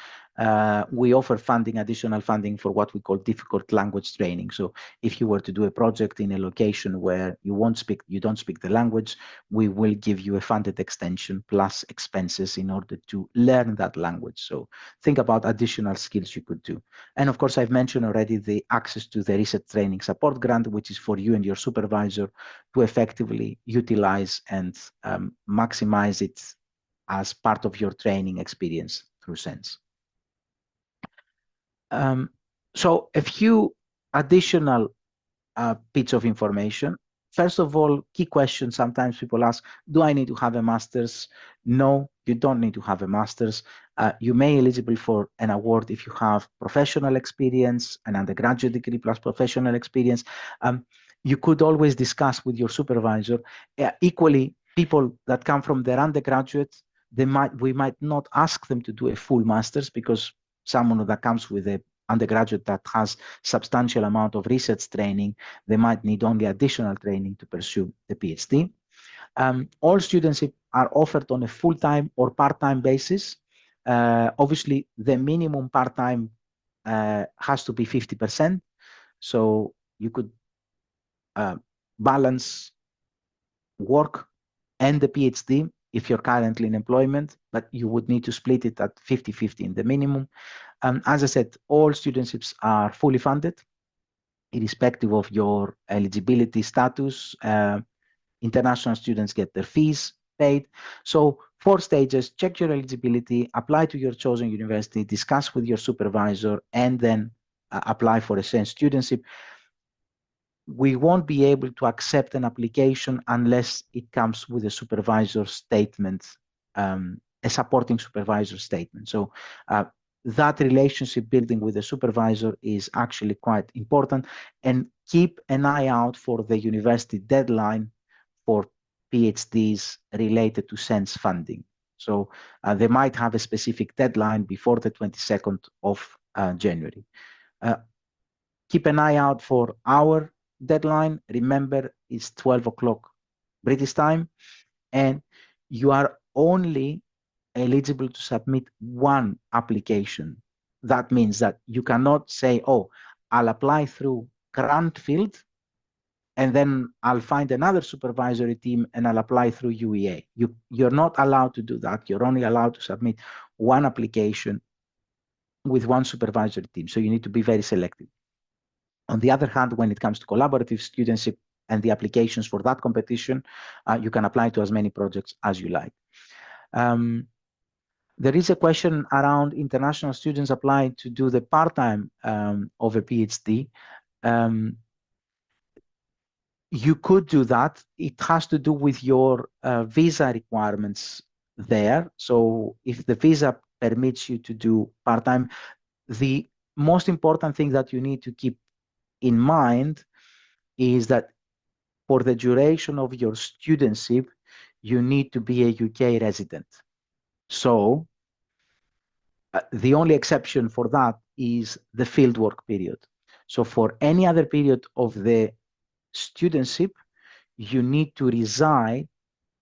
we offer additional funding for what we call difficult language training. So if you were to do a project in a location where you don't speak the language, we will give you a funded extension plus expenses in order to learn that language. So think about additional skills you could do. And of course, I've mentioned already the access to the research training support grant, which is for you and your supervisor to effectively utilize and maximize it as part of your training experience through SENSS. So a few additional bits of information. First of all, key question sometimes people ask, do I need to have a master's? No, you don't need to have a master's. You may be eligible for an award if you have professional experience, an undergraduate degree plus professional experience. You could always discuss with your supervisor. Equally, people that come from their undergraduate, we might not ask them to do a full master's, because someone that comes with an undergraduate that has substantial amount of research training, they might need only additional training to pursue the PhD. All students are offered on a full-time or part-time basis. Obviously, the minimum part-time has to be 50%. So you could balance work and the PhD if you're currently in employment, but you would need to split it at 50-50 in the minimum. As I said, all studentships are fully funded, irrespective of your eligibility status. International students get their fees paid. So 4 stages: check your eligibility, apply to your chosen university, discuss with your supervisor, and then apply for a SENSS studentship. We won't be able to accept an application unless it comes with a supervisor statement, a supporting supervisor statement. So that relationship building with the supervisor is actually quite important, and keep an eye out for the university deadline for PhDs related to SENSS funding. So they might have a specific deadline before the 22nd of January. Keep an eye out for our deadline. Remember, it's 12 o'clock British time, and you are only eligible to submit one application. That means that you cannot say, oh, I'll apply through Grantfield, and then I'll find another supervisory team and I'll apply through UEA. You're not allowed to do that. You're only allowed to submit one application with one supervisory team. So you need to be very selective. On the other hand, when it comes to collaborative studentship and the applications for that competition, you can apply to as many projects as you like. There is a question around international students applying to do the part-time of a PhD. You could do that. It has to do with your visa requirements there. So if the visa permits you to do part-time, the most important thing that you need to keep in mind is that for the duration of your studentship, you need to be a UK resident. So the only exception for that is the fieldwork period. So for any other period of the studentship, you need to reside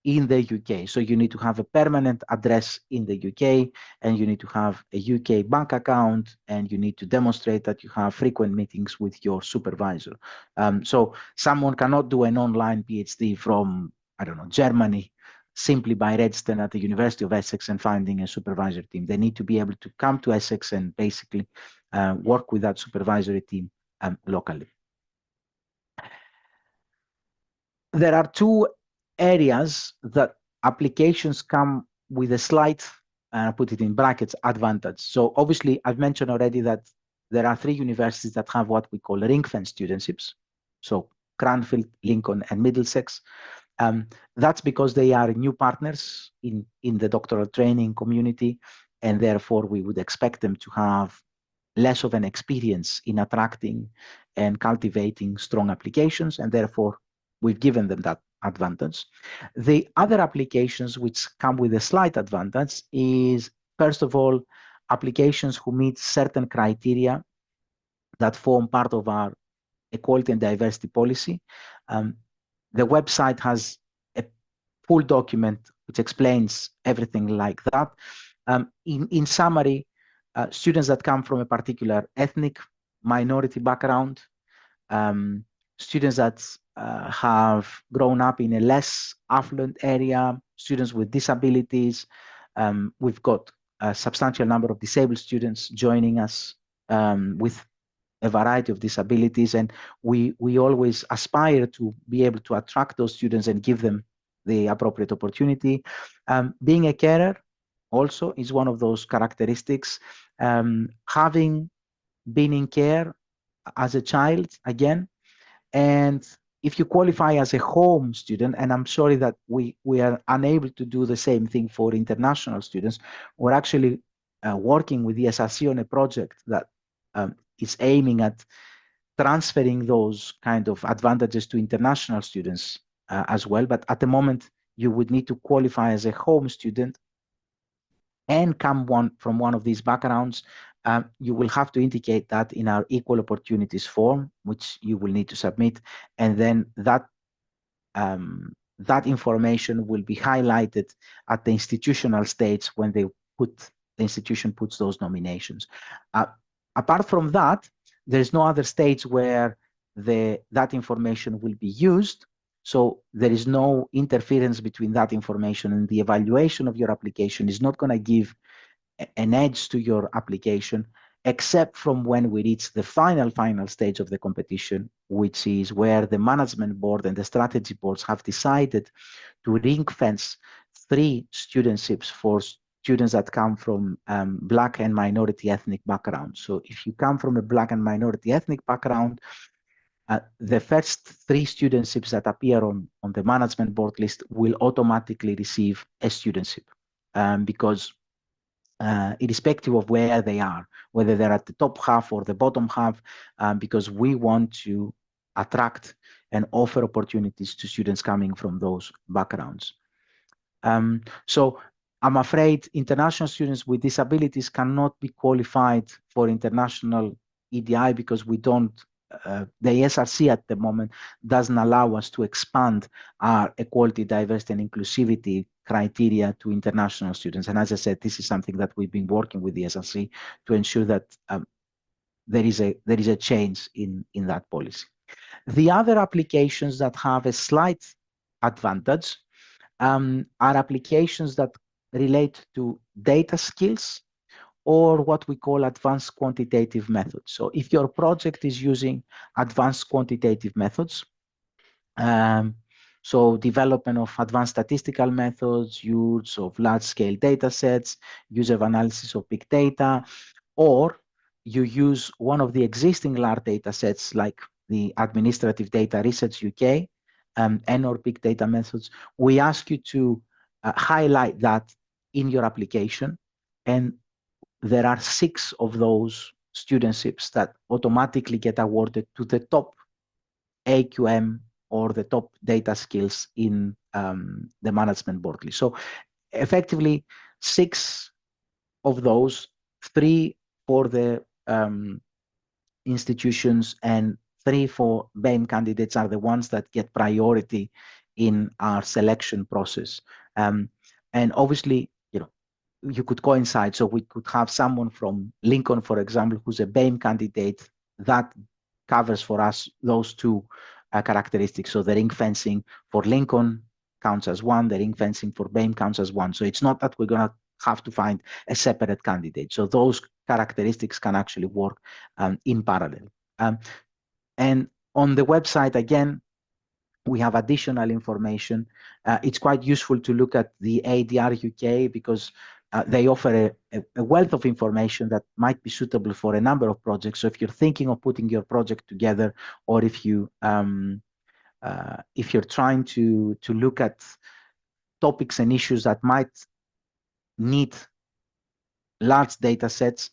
in the UK. So you need to have a permanent address in the UK, and you need to have a UK bank account, and you need to demonstrate that you have frequent meetings with your supervisor. So someone cannot do an online PhD from, I don't know, Germany simply by registering at the University of Essex and finding a supervisory team. They need to be able to come to Essex and basically work with that supervisory team locally. There are two areas that applications come with a slight, put it in brackets, advantage. So obviously, I've mentioned already that there are 3 universities that have what we call ring-fence studentships. So Cranfield, Lincoln, and Middlesex. That's because they are new partners in the doctoral training community, and therefore we would expect them to have less of an experience in attracting and cultivating strong applications, and therefore we've given them that advantage. The other applications which come with a slight advantage is, first of all, applications who meet certain criteria that form part of our equality and diversity policy. The website has a full document which explains everything like that. In summary, students that come from a particular ethnic minority background, students that have grown up in a less affluent area, students with disabilities. We've got a substantial number of disabled students joining us with a variety of disabilities, and we always aspire to be able to attract those students and give them the appropriate opportunity. Being a carer also is one of those characteristics. Having been in care as a child, again, and if you qualify as a home student, and I'm sorry that we are unable to do the same thing for international students, we're actually working with the SRC on a project that is aiming at transferring those kind of advantages to international students as well. But at the moment, you would need to qualify as a home student and come from one of these backgrounds. You will have to indicate that in our equal opportunities form, which you will need to submit, and then that information will be highlighted at the institutional stage when the institution puts those nominations. Apart from that, there's no other stage where that information will be used. So there is no interference between that information, and the evaluation of your application is not going to give an edge to your application, except from when we reach the final stage of the competition, which is where the management board and the strategy boards have decided to ring fence 3 studentships for students that come from Black and minority ethnic backgrounds. So if you come from a Black and minority ethnic background, the first 3 studentships that appear on the management board list will automatically receive a studentship, because irrespective of where they are, whether they're at the top half or the bottom half, because we want to attract and offer opportunities to students coming from those backgrounds. So I'm afraid international students with disabilities cannot be qualified for international EDI because we don't, the SRC at the moment doesn't allow us to expand our equality, diversity, and inclusivity criteria to international students. And as I said, this is something that we've been working with the SRC to ensure that there is a change in that policy. The other applications that have a slight advantage are applications that relate to data skills or what we call advanced quantitative methods. So if your project is using advanced quantitative methods, so development of advanced statistical methods, use of large-scale data sets, use of analysis of big data, or you use one of the existing large data sets like the Administrative Data Research UK, and or big data methods, we ask you to highlight that in your application. And there are 6 of those studentships that automatically get awarded to the top AQM or the top data skills in the management board list. So effectively, 6 of those, 3 for the institutions and 3 for BAME candidates are the ones that get priority in our selection process. And obviously, you could coincide. So we could have someone from Lincoln, for example, who's a BAME candidate that covers for us those 2 characteristics. So the ring fencing for Lincoln counts as 1, the ring fencing for BAME counts as 1. So it's not that we're going to have to find a separate candidate. So those characteristics can actually work in parallel. And on the website, again, we have additional information. It's quite useful to look at the ADR UK because they offer a wealth of information that might be suitable for a number of projects. So if you're thinking of putting your project together, or if you're trying to look at topics and issues that might need large data sets,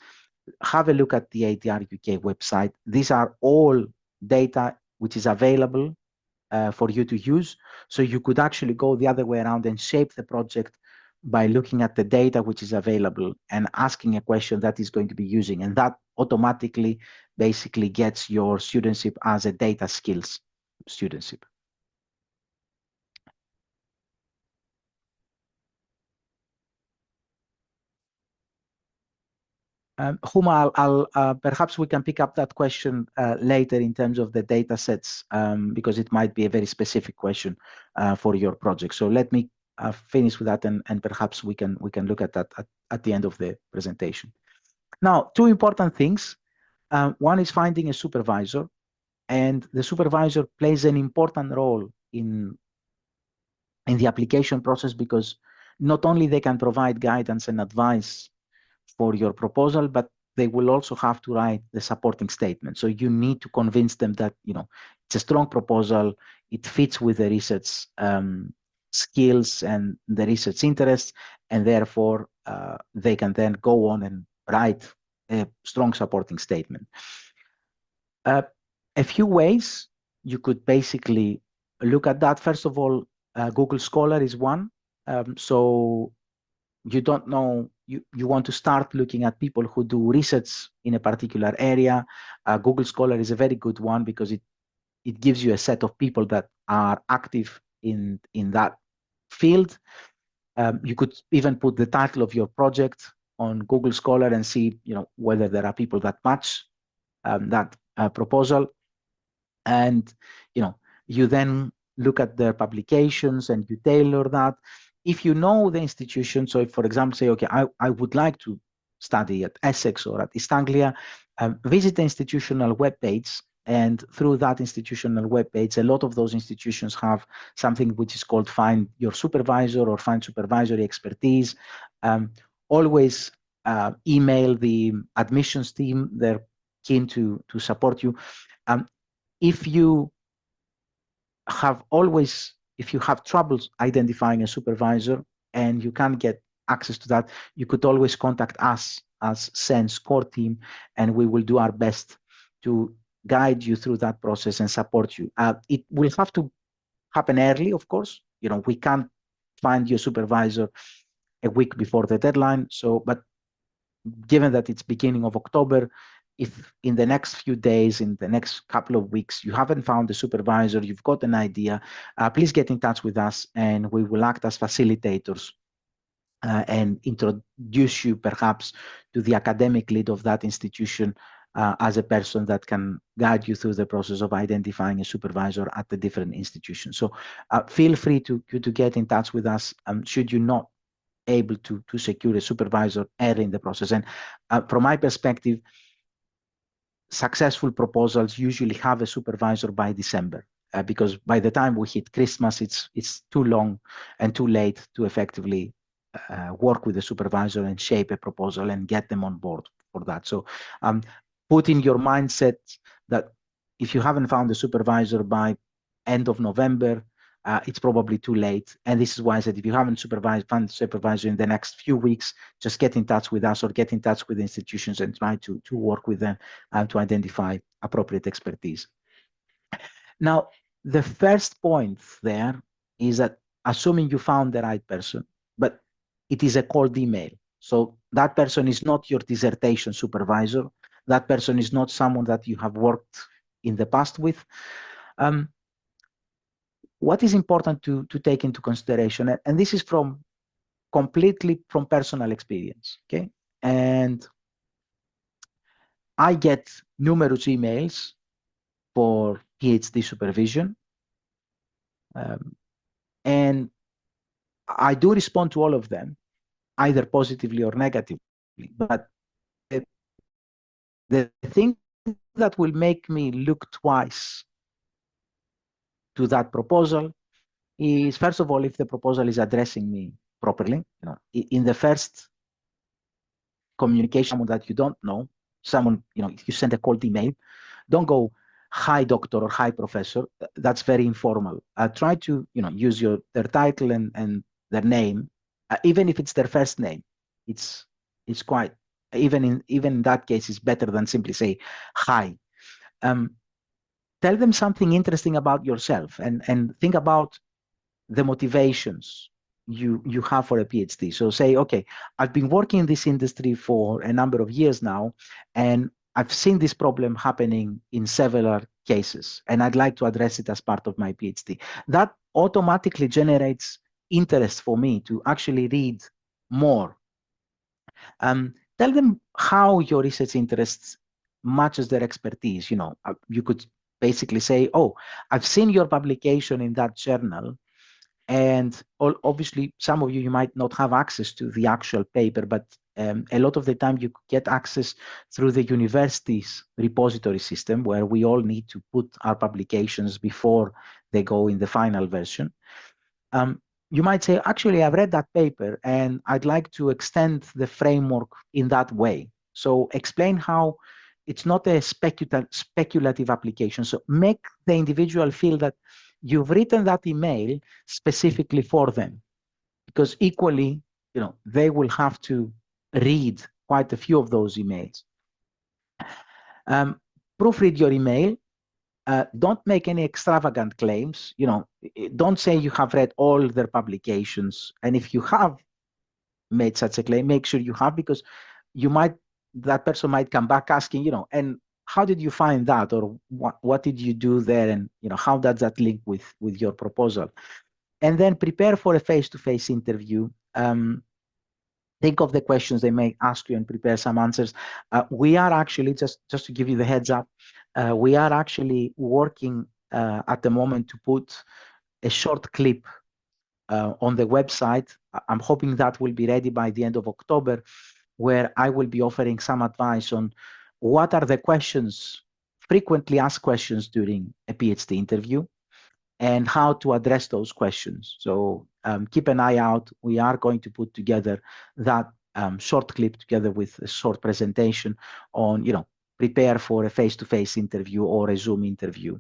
have a look at the ADR UK website. These are all data which is available for you to use. So you could actually go the other way around and shape the project by looking at the data which is available and asking a question that is going to be using. And that automatically basically gets your studentship as a data skills studentship. Huma, perhaps we can pick up that question later in terms of the data sets, because it might be a very specific question for your project. So let me finish with that, and perhaps we can look at that at the end of the presentation. Now, 2 important things. One is finding a supervisor, and the supervisor plays an important role in the application process, because not only they can provide guidance and advice for your proposal, but they will also have to write the supporting statement. So you need to convince them that it's a strong proposal, it fits with the research skills and the research interests, and therefore they can then go on and write a strong supporting statement. A few ways you could basically look at that. First of all, Google Scholar is one. So you don't know, you want to start looking at people who do research in a particular area. Google Scholar is a very good one because it gives you a set of people that are active in that field. You could even put the title of your project on Google Scholar and see whether there are people that match that proposal. And you then look at their publications and you tailor that. If you know the institution, so if, for example, say, okay, I would like to study at Essex or at East Anglia, visit the institutional webpage, and through that institutional webpage, a lot of those institutions have something which is called Find Your Supervisor or Find Supervisory Expertise. Always email the admissions team. They're keen to support you. If you have troubles identifying a supervisor and you can't get access to that, you could always contact us as SENSS core team, and we will do our best to guide you through that process and support you. It will have to happen early, of course. We can't find your supervisor a week before the deadline. But given that it's beginning of October, if in the next few days, in the next couple of weeks, you haven't found a supervisor, you've got an idea, please get in touch with us, and we will act as facilitators and introduce you perhaps to the academic lead of that institution as a person that can guide you through the process of identifying a supervisor at the different institutions. So feel free to get in touch with us should you not able to secure a supervisor early in the process. And from my perspective, successful proposals usually have a supervisor by December, because by the time we hit Christmas, it's too long and too late to effectively work with the supervisor and shape a proposal and get them on board for that. So put in your mindset that if you haven't found a supervisor by end of November, it's probably too late. And this is why I said, if you haven't found supervisor in the next few weeks, just get in touch with us or get in touch with institutions and try to work with them to identify appropriate expertise. Now, the first point there is that assuming you found the right person, but it is a cold email. So that person is not your dissertation supervisor. That person is not someone that you have worked in the past with. What is important to take into consideration, and this is completely from personal experience, okay? And I get numerous emails for PhD supervision, and I do respond to all of them, either positively or negatively. But the thing that will make me look twice to that proposal is, first of all, if the proposal is addressing me properly. In the first communication, someone that you don't know, someone, if you send a cold email, don't go, "Hi, doctor," or "Hi, professor." That's very informal. Try to, use their title and their name, even if it's their first name. It's quite, even in that case, it's better than simply say hi. Tell them something interesting about yourself, and think about the motivations you have for a PhD. So say, okay, I've been working in this industry for a number of years now, and I've seen this problem happening in several cases, and I'd like to address it as part of my PhD. That automatically generates interest for me to actually read more. Tell them how your research interests matches their expertise. You could basically say, "Oh, I've seen your publication in that journal." And obviously, some of you might not have access to the actual paper, but a lot of the time you get access through the university's repository system, where we all need to put our publications before they go in the final version. You might say, "Actually, I've read that paper and I'd like to extend the framework in that way." So explain how it's not a speculative application. So make the individual feel that you've written that email specifically for them, because equally, they will have to read quite a few of those emails. Proofread your email. Don't make any extravagant claims. Don't say you have read all their publications. And if you have made such a claim, make sure you have, because that person might come back asking, and how did you find that, or what did you do there, and how does that link with your proposal? And then prepare for a face-to-face interview. Think of the questions they may ask you and prepare some answers. We are actually, just to give you the heads up, we are actually working at the moment to put a short clip on the website. I'm hoping that will be ready by the end of October, where I will be offering some advice on what are the frequently asked questions during a PhD interview, and how to address those questions. So keep an eye out. We are going to put together that short clip together with a short presentation on, prepare for a face-to-face interview or a Zoom interview.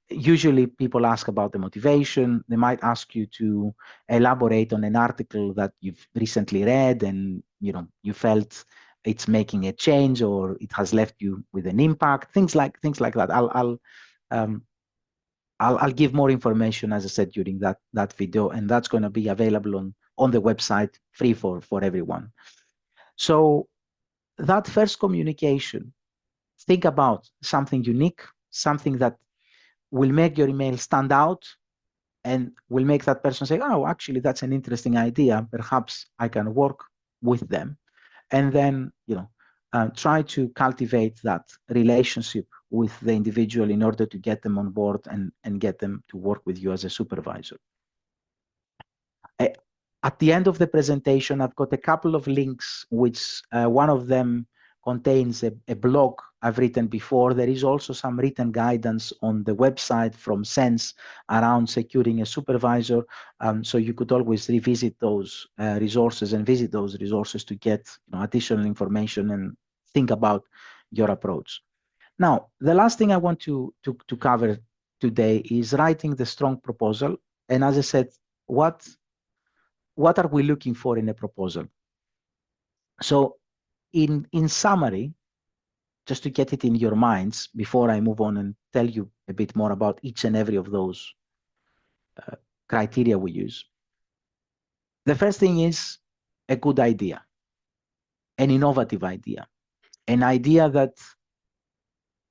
Usually people ask about the motivation. They might ask you to elaborate on an article that you've recently read and, you felt it's making a change or it has left you with an impact, things like that. I'll give more information, as I said, during that video, and that's going to be available on the website, free for everyone. So that first communication, think about something unique, something that will make your email stand out and will make that person say, "Oh, actually, that's an interesting idea. Perhaps I can work with them." And then, try to cultivate that relationship with the individual in order to get them on board and get them to work with you as a supervisor. At the end of the presentation, I've got a couple of links, which one of them contains a blog I've written before. There is also some written guidance on the website from SENSS around securing a supervisor. So you could always revisit those resources and visit those resources to get additional information and think about your approach. Now, the last thing I want to cover today is writing the strong proposal. And as I said, what are we looking for in a proposal? So in summary, just to get it in your minds before I move on and tell you a bit more about each and every of those criteria we use. The first thing is a good idea, an innovative idea, an idea that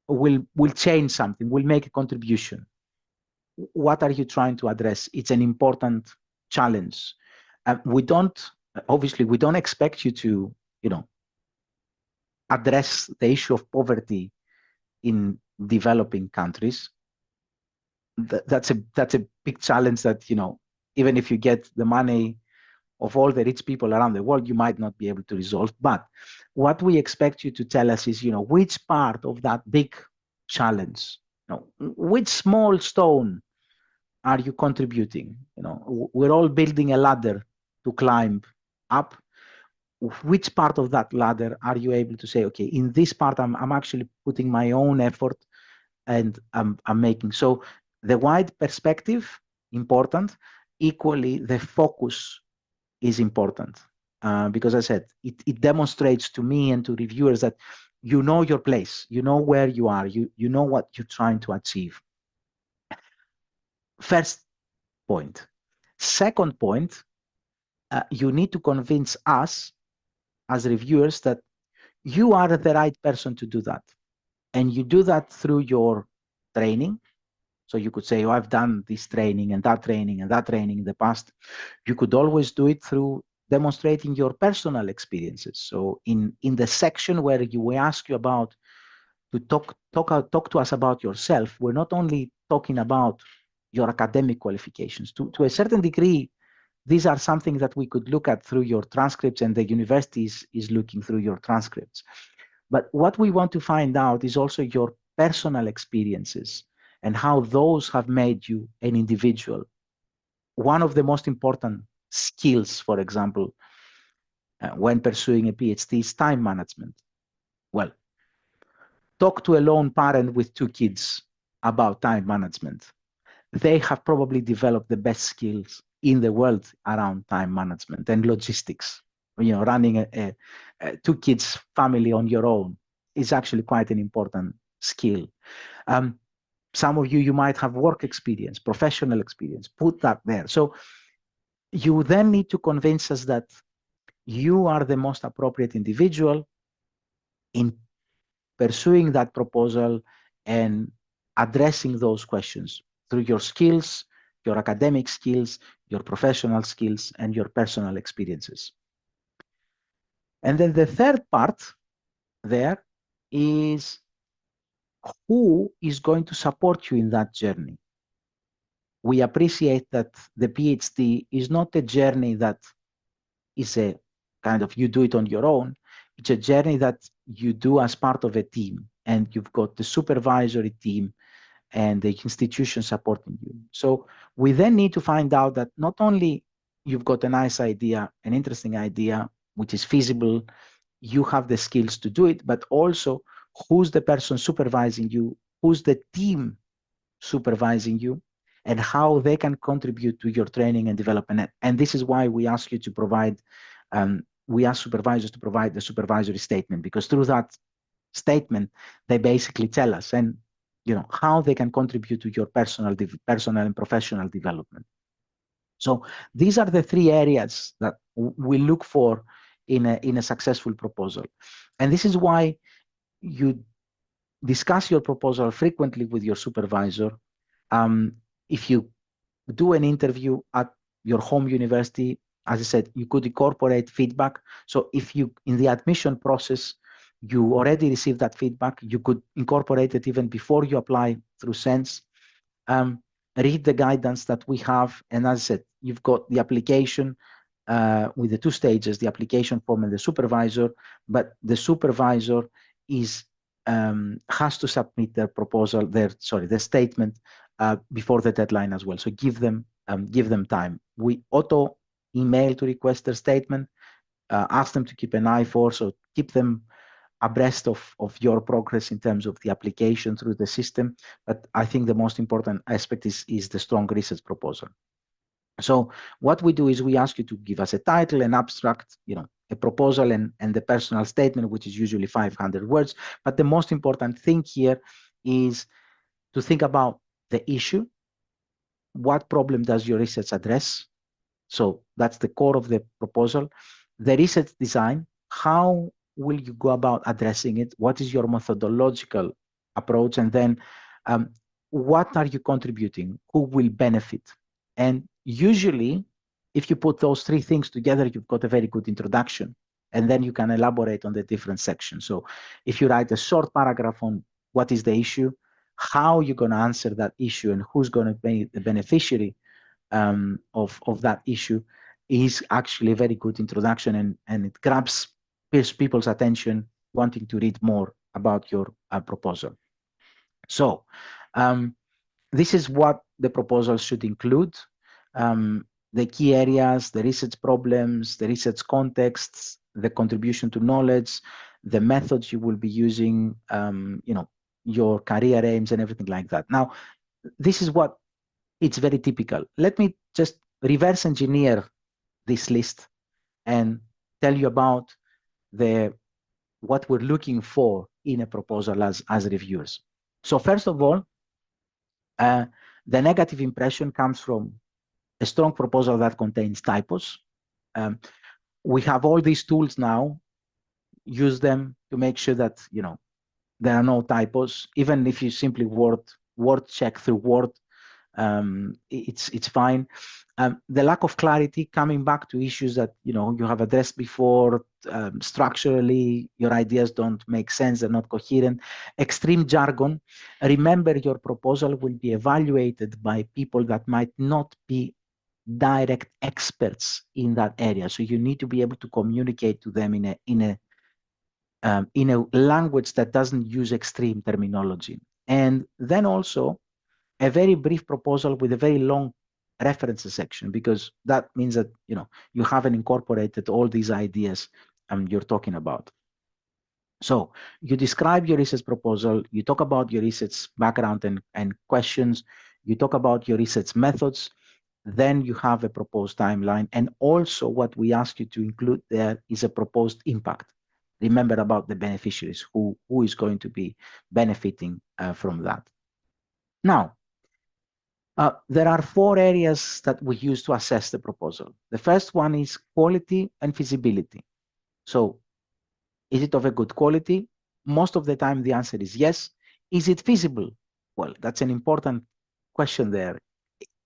will change something, will make a contribution. What are you trying to address? It's an important challenge. Obviously, we don't expect you to, address the issue of poverty in developing countries. That's a big challenge that, even if you get the money of all the rich people around the world, you might not be able to resolve. But what we expect you to tell us is, which part of that big challenge, which small stone are you contributing? We're all building a ladder to climb up. Which part of that ladder are you able to say, okay, in this part, I'm actually putting my own effort and I'm making. So the wide perspective, important. Equally, the focus is important. Because as I said, it demonstrates to me and to reviewers that you know your place, you know where you are, you know what you're trying to achieve. First point. Second point, you need to convince us as reviewers that you are the right person to do that. And you do that through your training. So you could say, oh, I've done this training and that training and that training in the past. You could always do it through demonstrating your personal experiences. So in the section where we ask you about to talk to us about yourself, we're not only talking about your academic qualifications. To a certain degree, these are something that we could look at through your transcripts, and the university is looking through your transcripts. But what we want to find out is also your personal experiences and how those have made you an individual. One of the most important skills, for example, when pursuing a PhD is time management. Well, talk to a lone parent with 2 kids about time management. They have probably developed the best skills in the world around time management and logistics. Running a 2 kids family on your own is actually quite an important skill. Some of you might have work experience, professional experience, put that there. So you then need to convince us that you are the most appropriate individual in pursuing that proposal and addressing those questions through your skills, your academic skills, your professional skills, and your personal experiences. And then the third part there is who is going to support you in that journey. We appreciate that the PhD is not a journey that is a kind of you do it on your own. It's a journey that you do as part of a team, and you've got the supervisory team and the institution supporting you. So we then need to find out that not only you've got a nice idea, an interesting idea, which is feasible, you have the skills to do it, but also who's the person supervising you, who's the team supervising you, and how they can contribute to your training and development. And this is why we ask you to provide, we ask supervisors to provide the supervisory statement, because through that statement, they basically tell us and how they can contribute to your personal and professional development. So these are the 3 areas that we look for in a successful proposal. And this is why you discuss your proposal frequently with your supervisor. If you do an interview at your home university, as I said, you could incorporate feedback. So if you, in the admission process, you already received that feedback, you could incorporate it even before you apply through SENSS. Read the guidance that we have. And as I said, you've got the application with the 2 stages, the application form and the supervisor, but the supervisor has to submit their proposal, their statement before the deadline as well. So give them time. We auto email to request their statement, ask them to keep an eye for, so keep them abreast of your progress in terms of the application through the system. But I think the most important aspect is the strong research proposal. So what we do is we ask you to give us a title, an abstract, a proposal, and the personal statement, which is usually 500 words. But the most important thing here is to think about the issue. What problem does your research address? So that's the core of the proposal. The research design, how will you go about addressing it? What is your methodological approach? And then what are you contributing? Who will benefit? And usually, if you put those three things together, you've got a very good introduction. And then you can elaborate on the different sections. So if you write a short paragraph on what is the issue, how you're going to answer that issue, and who's going to be the beneficiary of that issue, is actually a very good introduction, and it grabs people's attention wanting to read more about your proposal. So this is what the proposal should include. The key areas, the research problems, the research contexts, the contribution to knowledge, the methods you will be using, your career aims and everything like that. Now, this is what it's very typical. Let me just reverse engineer this list and tell you about what we're looking for in a proposal as reviewers. So first of all, the negative impression comes from a strong proposal that contains typos. We have all these tools now. Use them to make sure that there are no typos. Even if you simply word check through Word, it's fine. The lack of clarity, coming back to issues that you have addressed before. Structurally, your ideas don't make sense, they're not coherent. Extreme jargon. Remember, your proposal will be evaluated by people that might not be direct experts in that area, so you need to be able to communicate to them in a language that doesn't use extreme terminology. And then also a very brief proposal with a very long references section, because that means that you haven't incorporated all these ideas you're talking about. So you describe your research proposal, you talk about your research background and questions, you talk about your research methods, then you have a proposed timeline. And also what we ask you to include there is a proposed impact. Remember about the beneficiaries, who is going to be benefiting from that. Now, there are 4 areas that we use to assess the proposal. The first one is quality and feasibility. So is it of a good quality? Most of the time, the answer is yes. Is it feasible? Well, that's an important question there.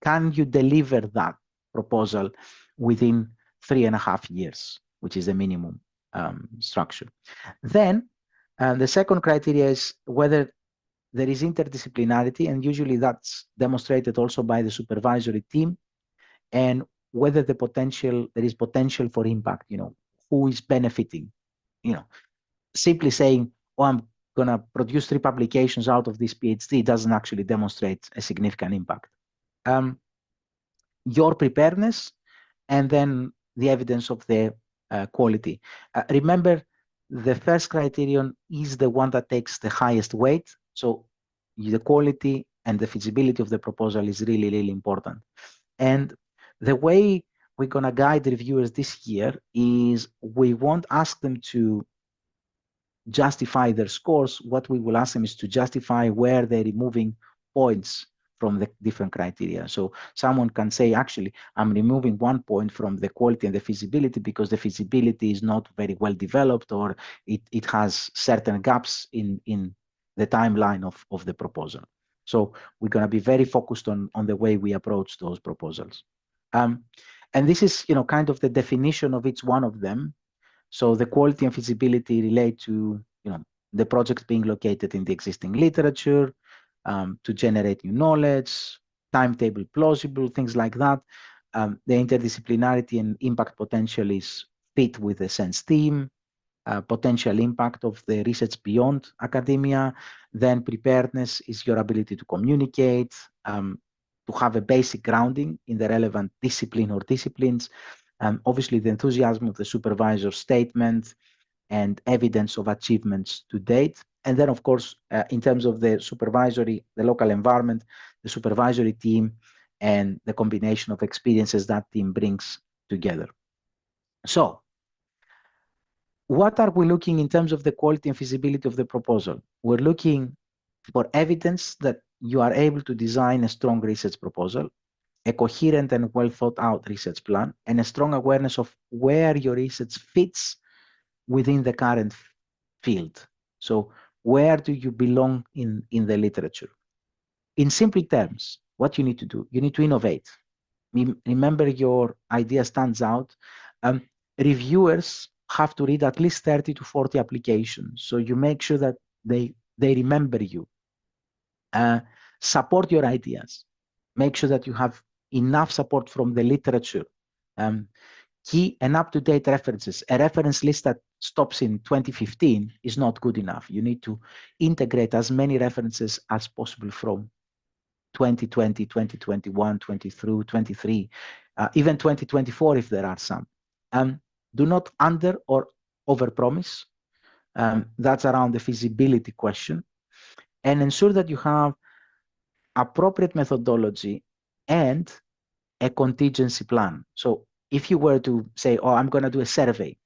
Can you deliver that proposal within 3.5 years, which is the minimum structure? Then the second criteria is whether there is interdisciplinarity, and usually that's demonstrated also by the supervisory team, and whether there is potential for impact, who is benefiting. Simply saying, oh, I'm going to produce 3 publications out of this PhD doesn't actually demonstrate a significant impact. Your preparedness, and then the evidence of the quality. Remember, the first criterion is the one that takes the highest weight. So the quality and the feasibility of the proposal is really, really important. And the way we're going to guide reviewers this year is we won't ask them to justify their scores. What we will ask them is to justify where they're removing points from the different criteria. So someone can say, actually, I'm removing 1 point from the quality and the feasibility because the feasibility is not very well developed, or it has certain gaps in the timeline of the proposal. So we're going to be very focused on the way we approach those proposals. And this is, kind of the definition of each one of them. So the quality and feasibility relate to, the project being located in the existing literature, to generate new knowledge, timetable plausible, things like that. The interdisciplinarity and impact potential is fit with the SENSS team, potential impact of the research beyond academia. Then preparedness is your ability to communicate, to have a basic grounding in the relevant discipline or disciplines. Obviously, the enthusiasm of the supervisor statement, and evidence of achievements to date. And then, of course, in terms of the local environment, the supervisory team, and the combination of experiences that team brings together. So, what are we looking in terms of the quality and feasibility of the proposal? We're looking for evidence that you are able to design a strong research proposal, a coherent and well thought out research plan, and a strong awareness of where your research fits within the current field. So where do you belong in the literature? In simple terms, what you need to do, you need to innovate. Remember, your idea stands out. Reviewers have to read at least 30 to 40 applications. So you make sure that they remember you. Support your ideas. Make sure that you have enough support from the literature. Key and up-to-date references. A reference list that stops in 2015 is not good enough. You need to integrate as many references as possible from 2020, 2021, 22, 23, even 2024 if there are some. Do not under or overpromise. That's around the feasibility question. And ensure that you have appropriate methodology and a contingency plan. So if you were to say, oh, I'm going to do a survey,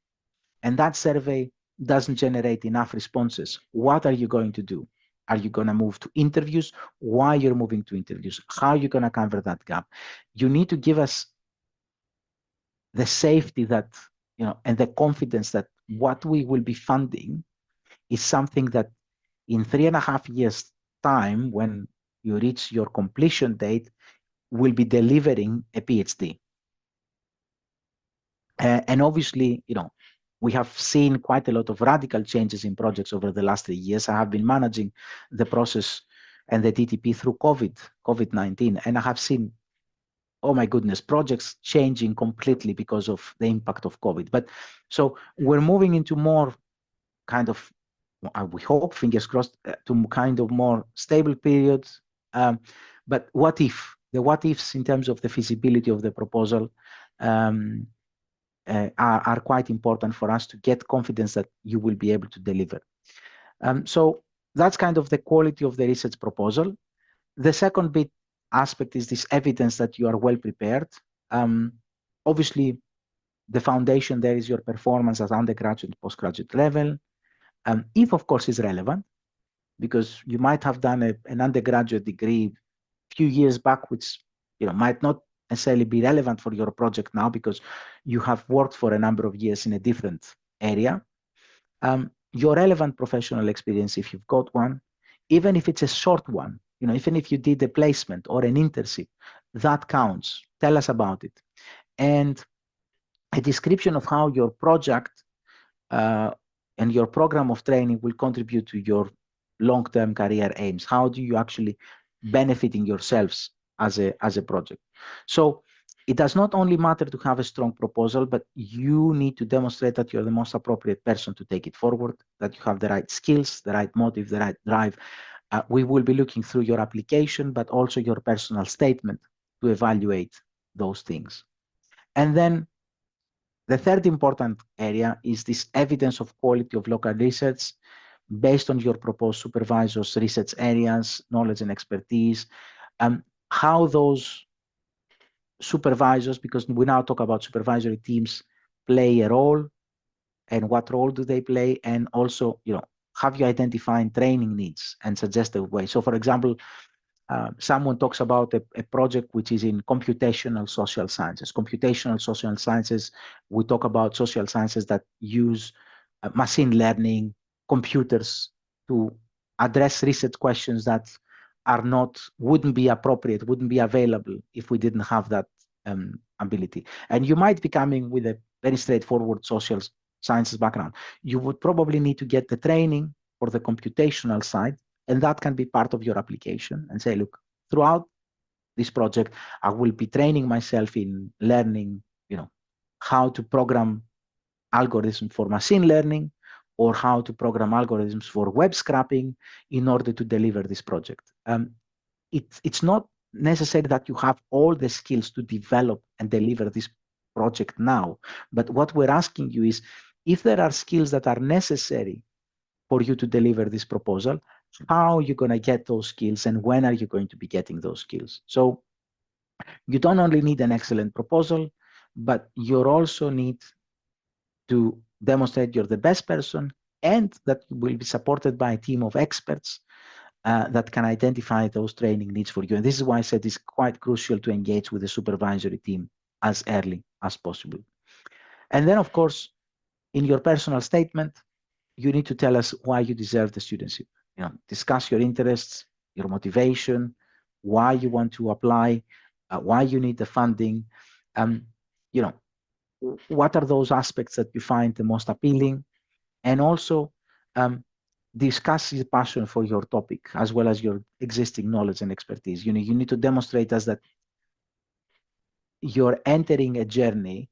and that survey doesn't generate enough responses, what are you going to do? Are you going to move to interviews? Why you're moving to interviews? How are you going to cover that gap? You need to give us the safety that, and the confidence that what we will be funding is something that in 3.5 years' time, when you reach your completion date, will be delivering a PhD. And obviously, we have seen quite a lot of radical changes in projects over the last 3 years. I have been managing the process and the TTP through COVID-19, and I have seen, oh my goodness, projects changing completely because of the impact of COVID. But so we're moving into more kind of, we hope, fingers crossed, to kind of more stable periods. But what if? The what ifs in terms of the feasibility of the proposal are quite important for us to get confidence that you will be able to deliver. So that's kind of the quality of the research proposal. The second bit aspect is this evidence that you are well prepared. Obviously, the foundation there is your performance at undergraduate and postgraduate level. If, of course, is relevant, because you might have done an undergraduate degree a few years back, which might not necessarily be relevant for your project now because you have worked for a number of years in a different area. Your relevant professional experience, if you've got one, even if it's a short one, even if you did a placement or an internship, that counts. Tell us about it. And a description of how your project and your program of training will contribute to your long-term career aims. How do you actually benefiting yourselves as a project? So it does not only matter to have a strong proposal, but you need to demonstrate that you're the most appropriate person to take it forward, that you have the right skills, the right motive, the right drive. We will be looking through your application, but also your personal statement to evaluate those things. And then the third important area is this evidence of quality of local research based on your proposed supervisor's research areas, knowledge and expertise, how those supervisors, because we now talk about supervisory teams, play a role, and what role do they play, and also, have you identified training needs and suggested ways. So, for example, someone talks about a project which is in computational social sciences. Computational social sciences, we talk about social sciences that use machine learning, computers to address research questions that wouldn't be appropriate, wouldn't be available if we didn't have that ability. And you might be coming with a very straightforward social sciences background. You would probably need to get the training for the computational side, and that can be part of your application, and say, look, throughout this project, I will be training myself in learning, how to program algorithms for machine learning, or how to program algorithms for web scraping in order to deliver this project. It's not necessary that you have all the skills to develop and deliver this project now, but what we're asking you is, if there are skills that are necessary for you to deliver this proposal, how are you going to get those skills and when are you going to be getting those skills? So you don't only need an excellent proposal, but you also need to demonstrate you're the best person and that you will be supported by a team of experts that can identify those training needs for you. And this is why I said it's quite crucial to engage with the supervisory team as early as possible. And then, of course, in your personal statement, you need to tell us why you deserve the studentship. You know, discuss your interests, your motivation, why you want to apply, why you need the funding. You know, what are those aspects that you find the most appealing, and also discuss your passion for your topic as well as your existing knowledge and expertise. You know, you need to demonstrate us that you're entering a journey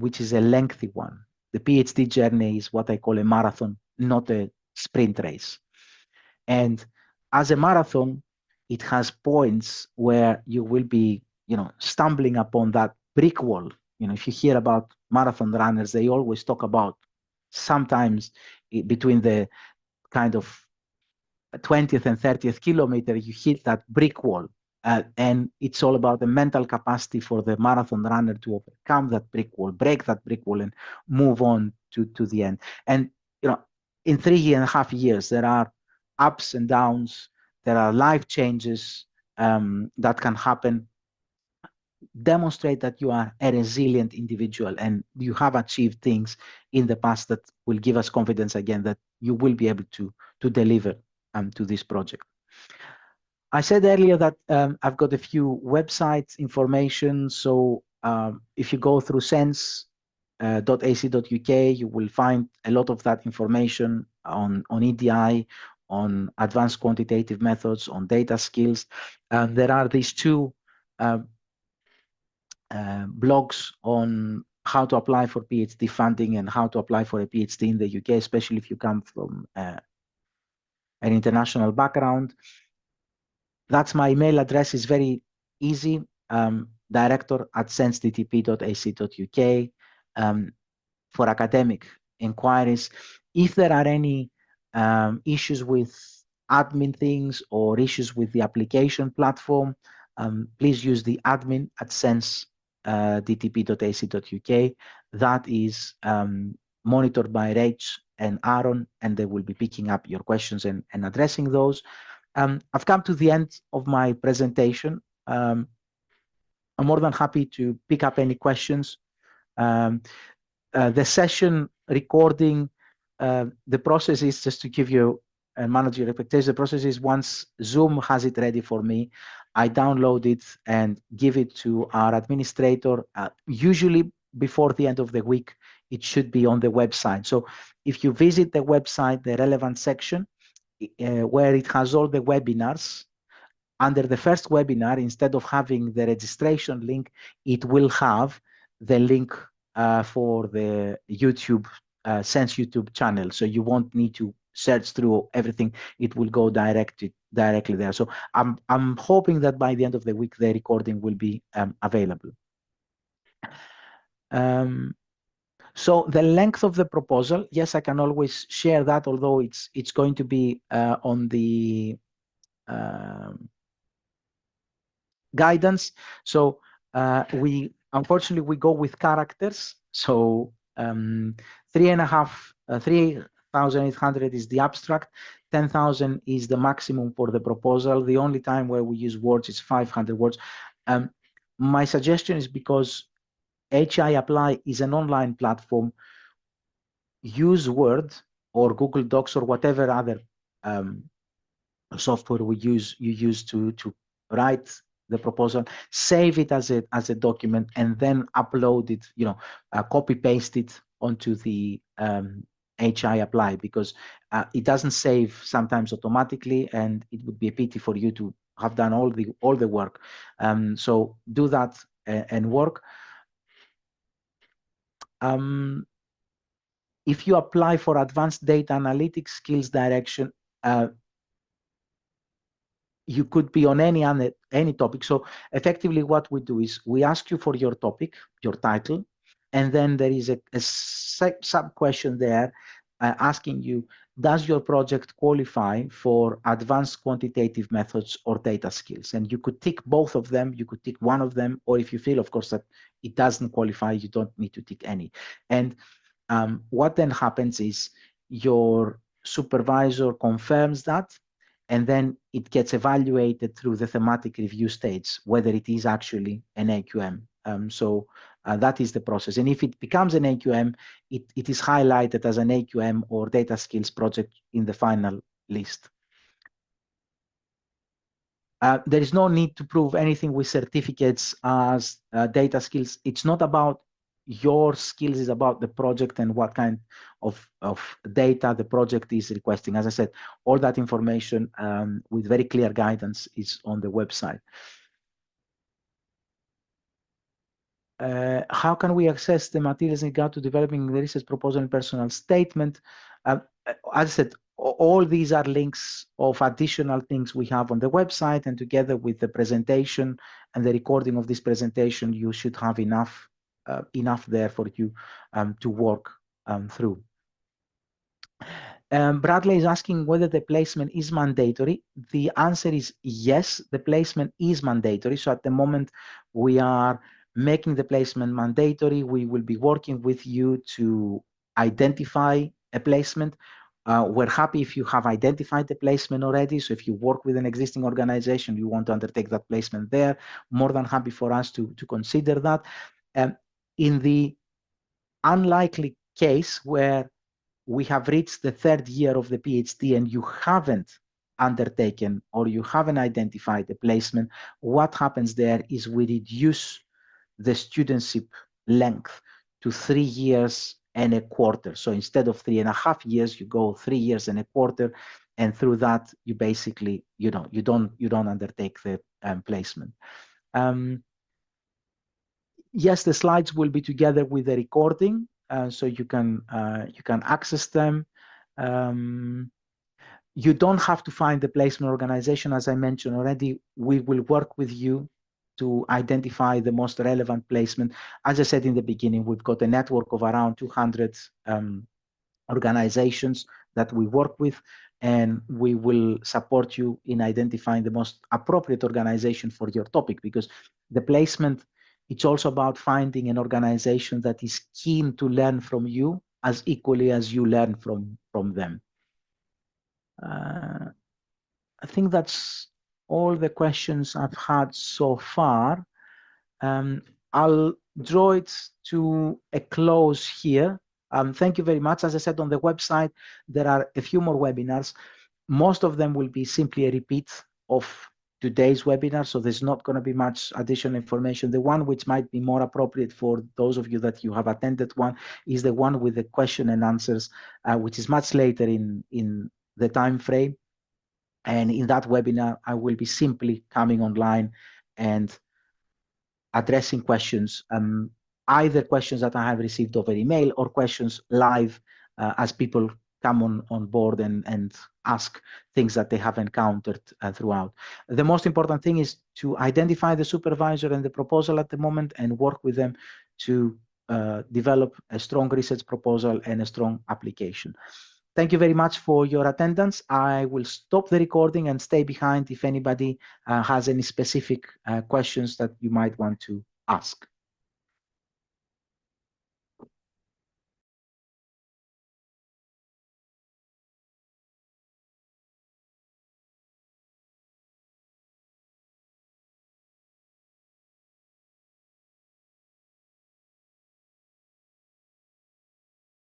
which is a lengthy one. The PhD journey is what I call a marathon, not a sprint race. And as a marathon, it has points where you will be, you know, stumbling upon that brick wall. You know, if you hear about marathon runners, they always talk about sometimes between the kind of 20th and 30th kilometer, you hit that brick wall. And it's all about the mental capacity for the marathon runner to overcome that brick wall, break that brick wall, and move on to the end. And, you know, in 3.5 years, there are ups and downs, there are life changes that can happen. Demonstrate that you are a resilient individual and you have achieved things in the past that will give us confidence again that you will be able to deliver to this project. I said earlier that I've got a few websites information. So if you go through sense.ac.uk, you will find a lot of that information on EDI, on advanced quantitative methods, on data skills. There are these two blogs on how to apply for PhD funding and how to apply for a PhD in the UK, especially if you come from an international background. That's my email address. Is very easy. director@sensedtp.ac.uk for academic inquiries. If there are any issues with admin things or issues with the application platform, please use the admin@sensedtp.ac.uk. That is monitored by Rach and Aaron, and they will be picking up your questions and addressing those. I've come to the end of my presentation. I'm more than happy to pick up any questions. The session recording, the process is, just to give you and manage your expectations, the process is once Zoom has it ready for me, I download it and give it to our administrator. Usually before the end of the week, it should be on the website. So if you visit the website, the relevant section, where it has all the webinars, under the first webinar, instead of having the registration link, it will have the link for the YouTube, SENSS YouTube channel. So you won't need to search through everything. It will go directly there. So I'm hoping that by the end of the week, the recording will be available. So the length of the proposal, yes, I can always share that, although it's going to be on the guidance. So we unfortunately we go with characters. So 3,800 is the abstract, 10,000 is the maximum for the proposal. The only time where we use words is 500 words. My suggestion is, because HI Apply is an online platform, use Word or Google Docs or whatever other software you use to write the proposal, save it as a document, and then upload it, you know, copy paste it onto the HI Apply, because it doesn't save sometimes automatically, and it would be a pity for you to have done all the work. So do that and work. If you apply for advanced data analytics skills direction, you could be on any topic. So effectively what we do is we ask you for your topic, your title. And then there is a sub question there asking you, does your project qualify for advanced quantitative methods or data skills? And you could tick both of them, you could tick one of them, or if you feel, of course, that it doesn't qualify, you don't need to tick any. And what then happens is your supervisor confirms that, and then it gets evaluated through the thematic review stage, whether it is actually an AQM. So that is the process. And if it becomes an AQM, it is highlighted as an AQM or data skills project in the final list. There is no need to prove anything with certificates as data skills. It's not about your skills, it's about the project and what kind of data the project is requesting. As I said, all that information with very clear guidance is on the website. How can we access the materials in regard to developing the research proposal and personal statement? As I said, all these are links of additional things we have on the website, and together with the presentation and the recording of this presentation, you should have enough there for you to work through. Bradley is asking whether the placement is mandatory. The answer is yes, the placement is mandatory. So at the moment we are making the placement mandatory. We will be working with you to identify a placement. We're happy if you have identified the placement already. So if you work with an existing organization, you want to undertake that placement there, more than happy for us to consider that. In the unlikely case where we have reached the third year of the PhD and you haven't undertaken or you haven't identified the placement, what happens there is we reduce the studentship length to 3 years and a quarter. So instead of 3.5 years, you go 3 years and a quarter, and through that you basically, you don't undertake the placement. Yes, the slides will be together with the recording, so you can access them. You don't have to find the placement organization. As I mentioned already, we will work with you to identify the most relevant placement. As I said in the beginning, we've got a network of around 200 organizations that we work with, and we will support you in identifying the most appropriate organization for your topic, because the placement, it's also about finding an organization that is keen to learn from you as equally as you learn from them. I think that's all the questions I've had so far. I'll draw it to a close here. Thank you very much. As I said, on the website, there are a few more webinars. Most of them will be simply a repeat of today's webinar, so there's not going to be much additional information. The one which might be more appropriate for those of you that you have attended one is the one with the question and answers, which is much later in the time frame. And in that webinar, I will be simply coming online and addressing questions, either questions that I have received over email or questions live as people come on board and ask things that they have encountered throughout. The most important thing is to identify the supervisor and the proposal at the moment and work with them to develop a strong research proposal and a strong application. Thank you very much for your attendance. I will stop the recording and stay behind if anybody has any specific questions that you might want to ask.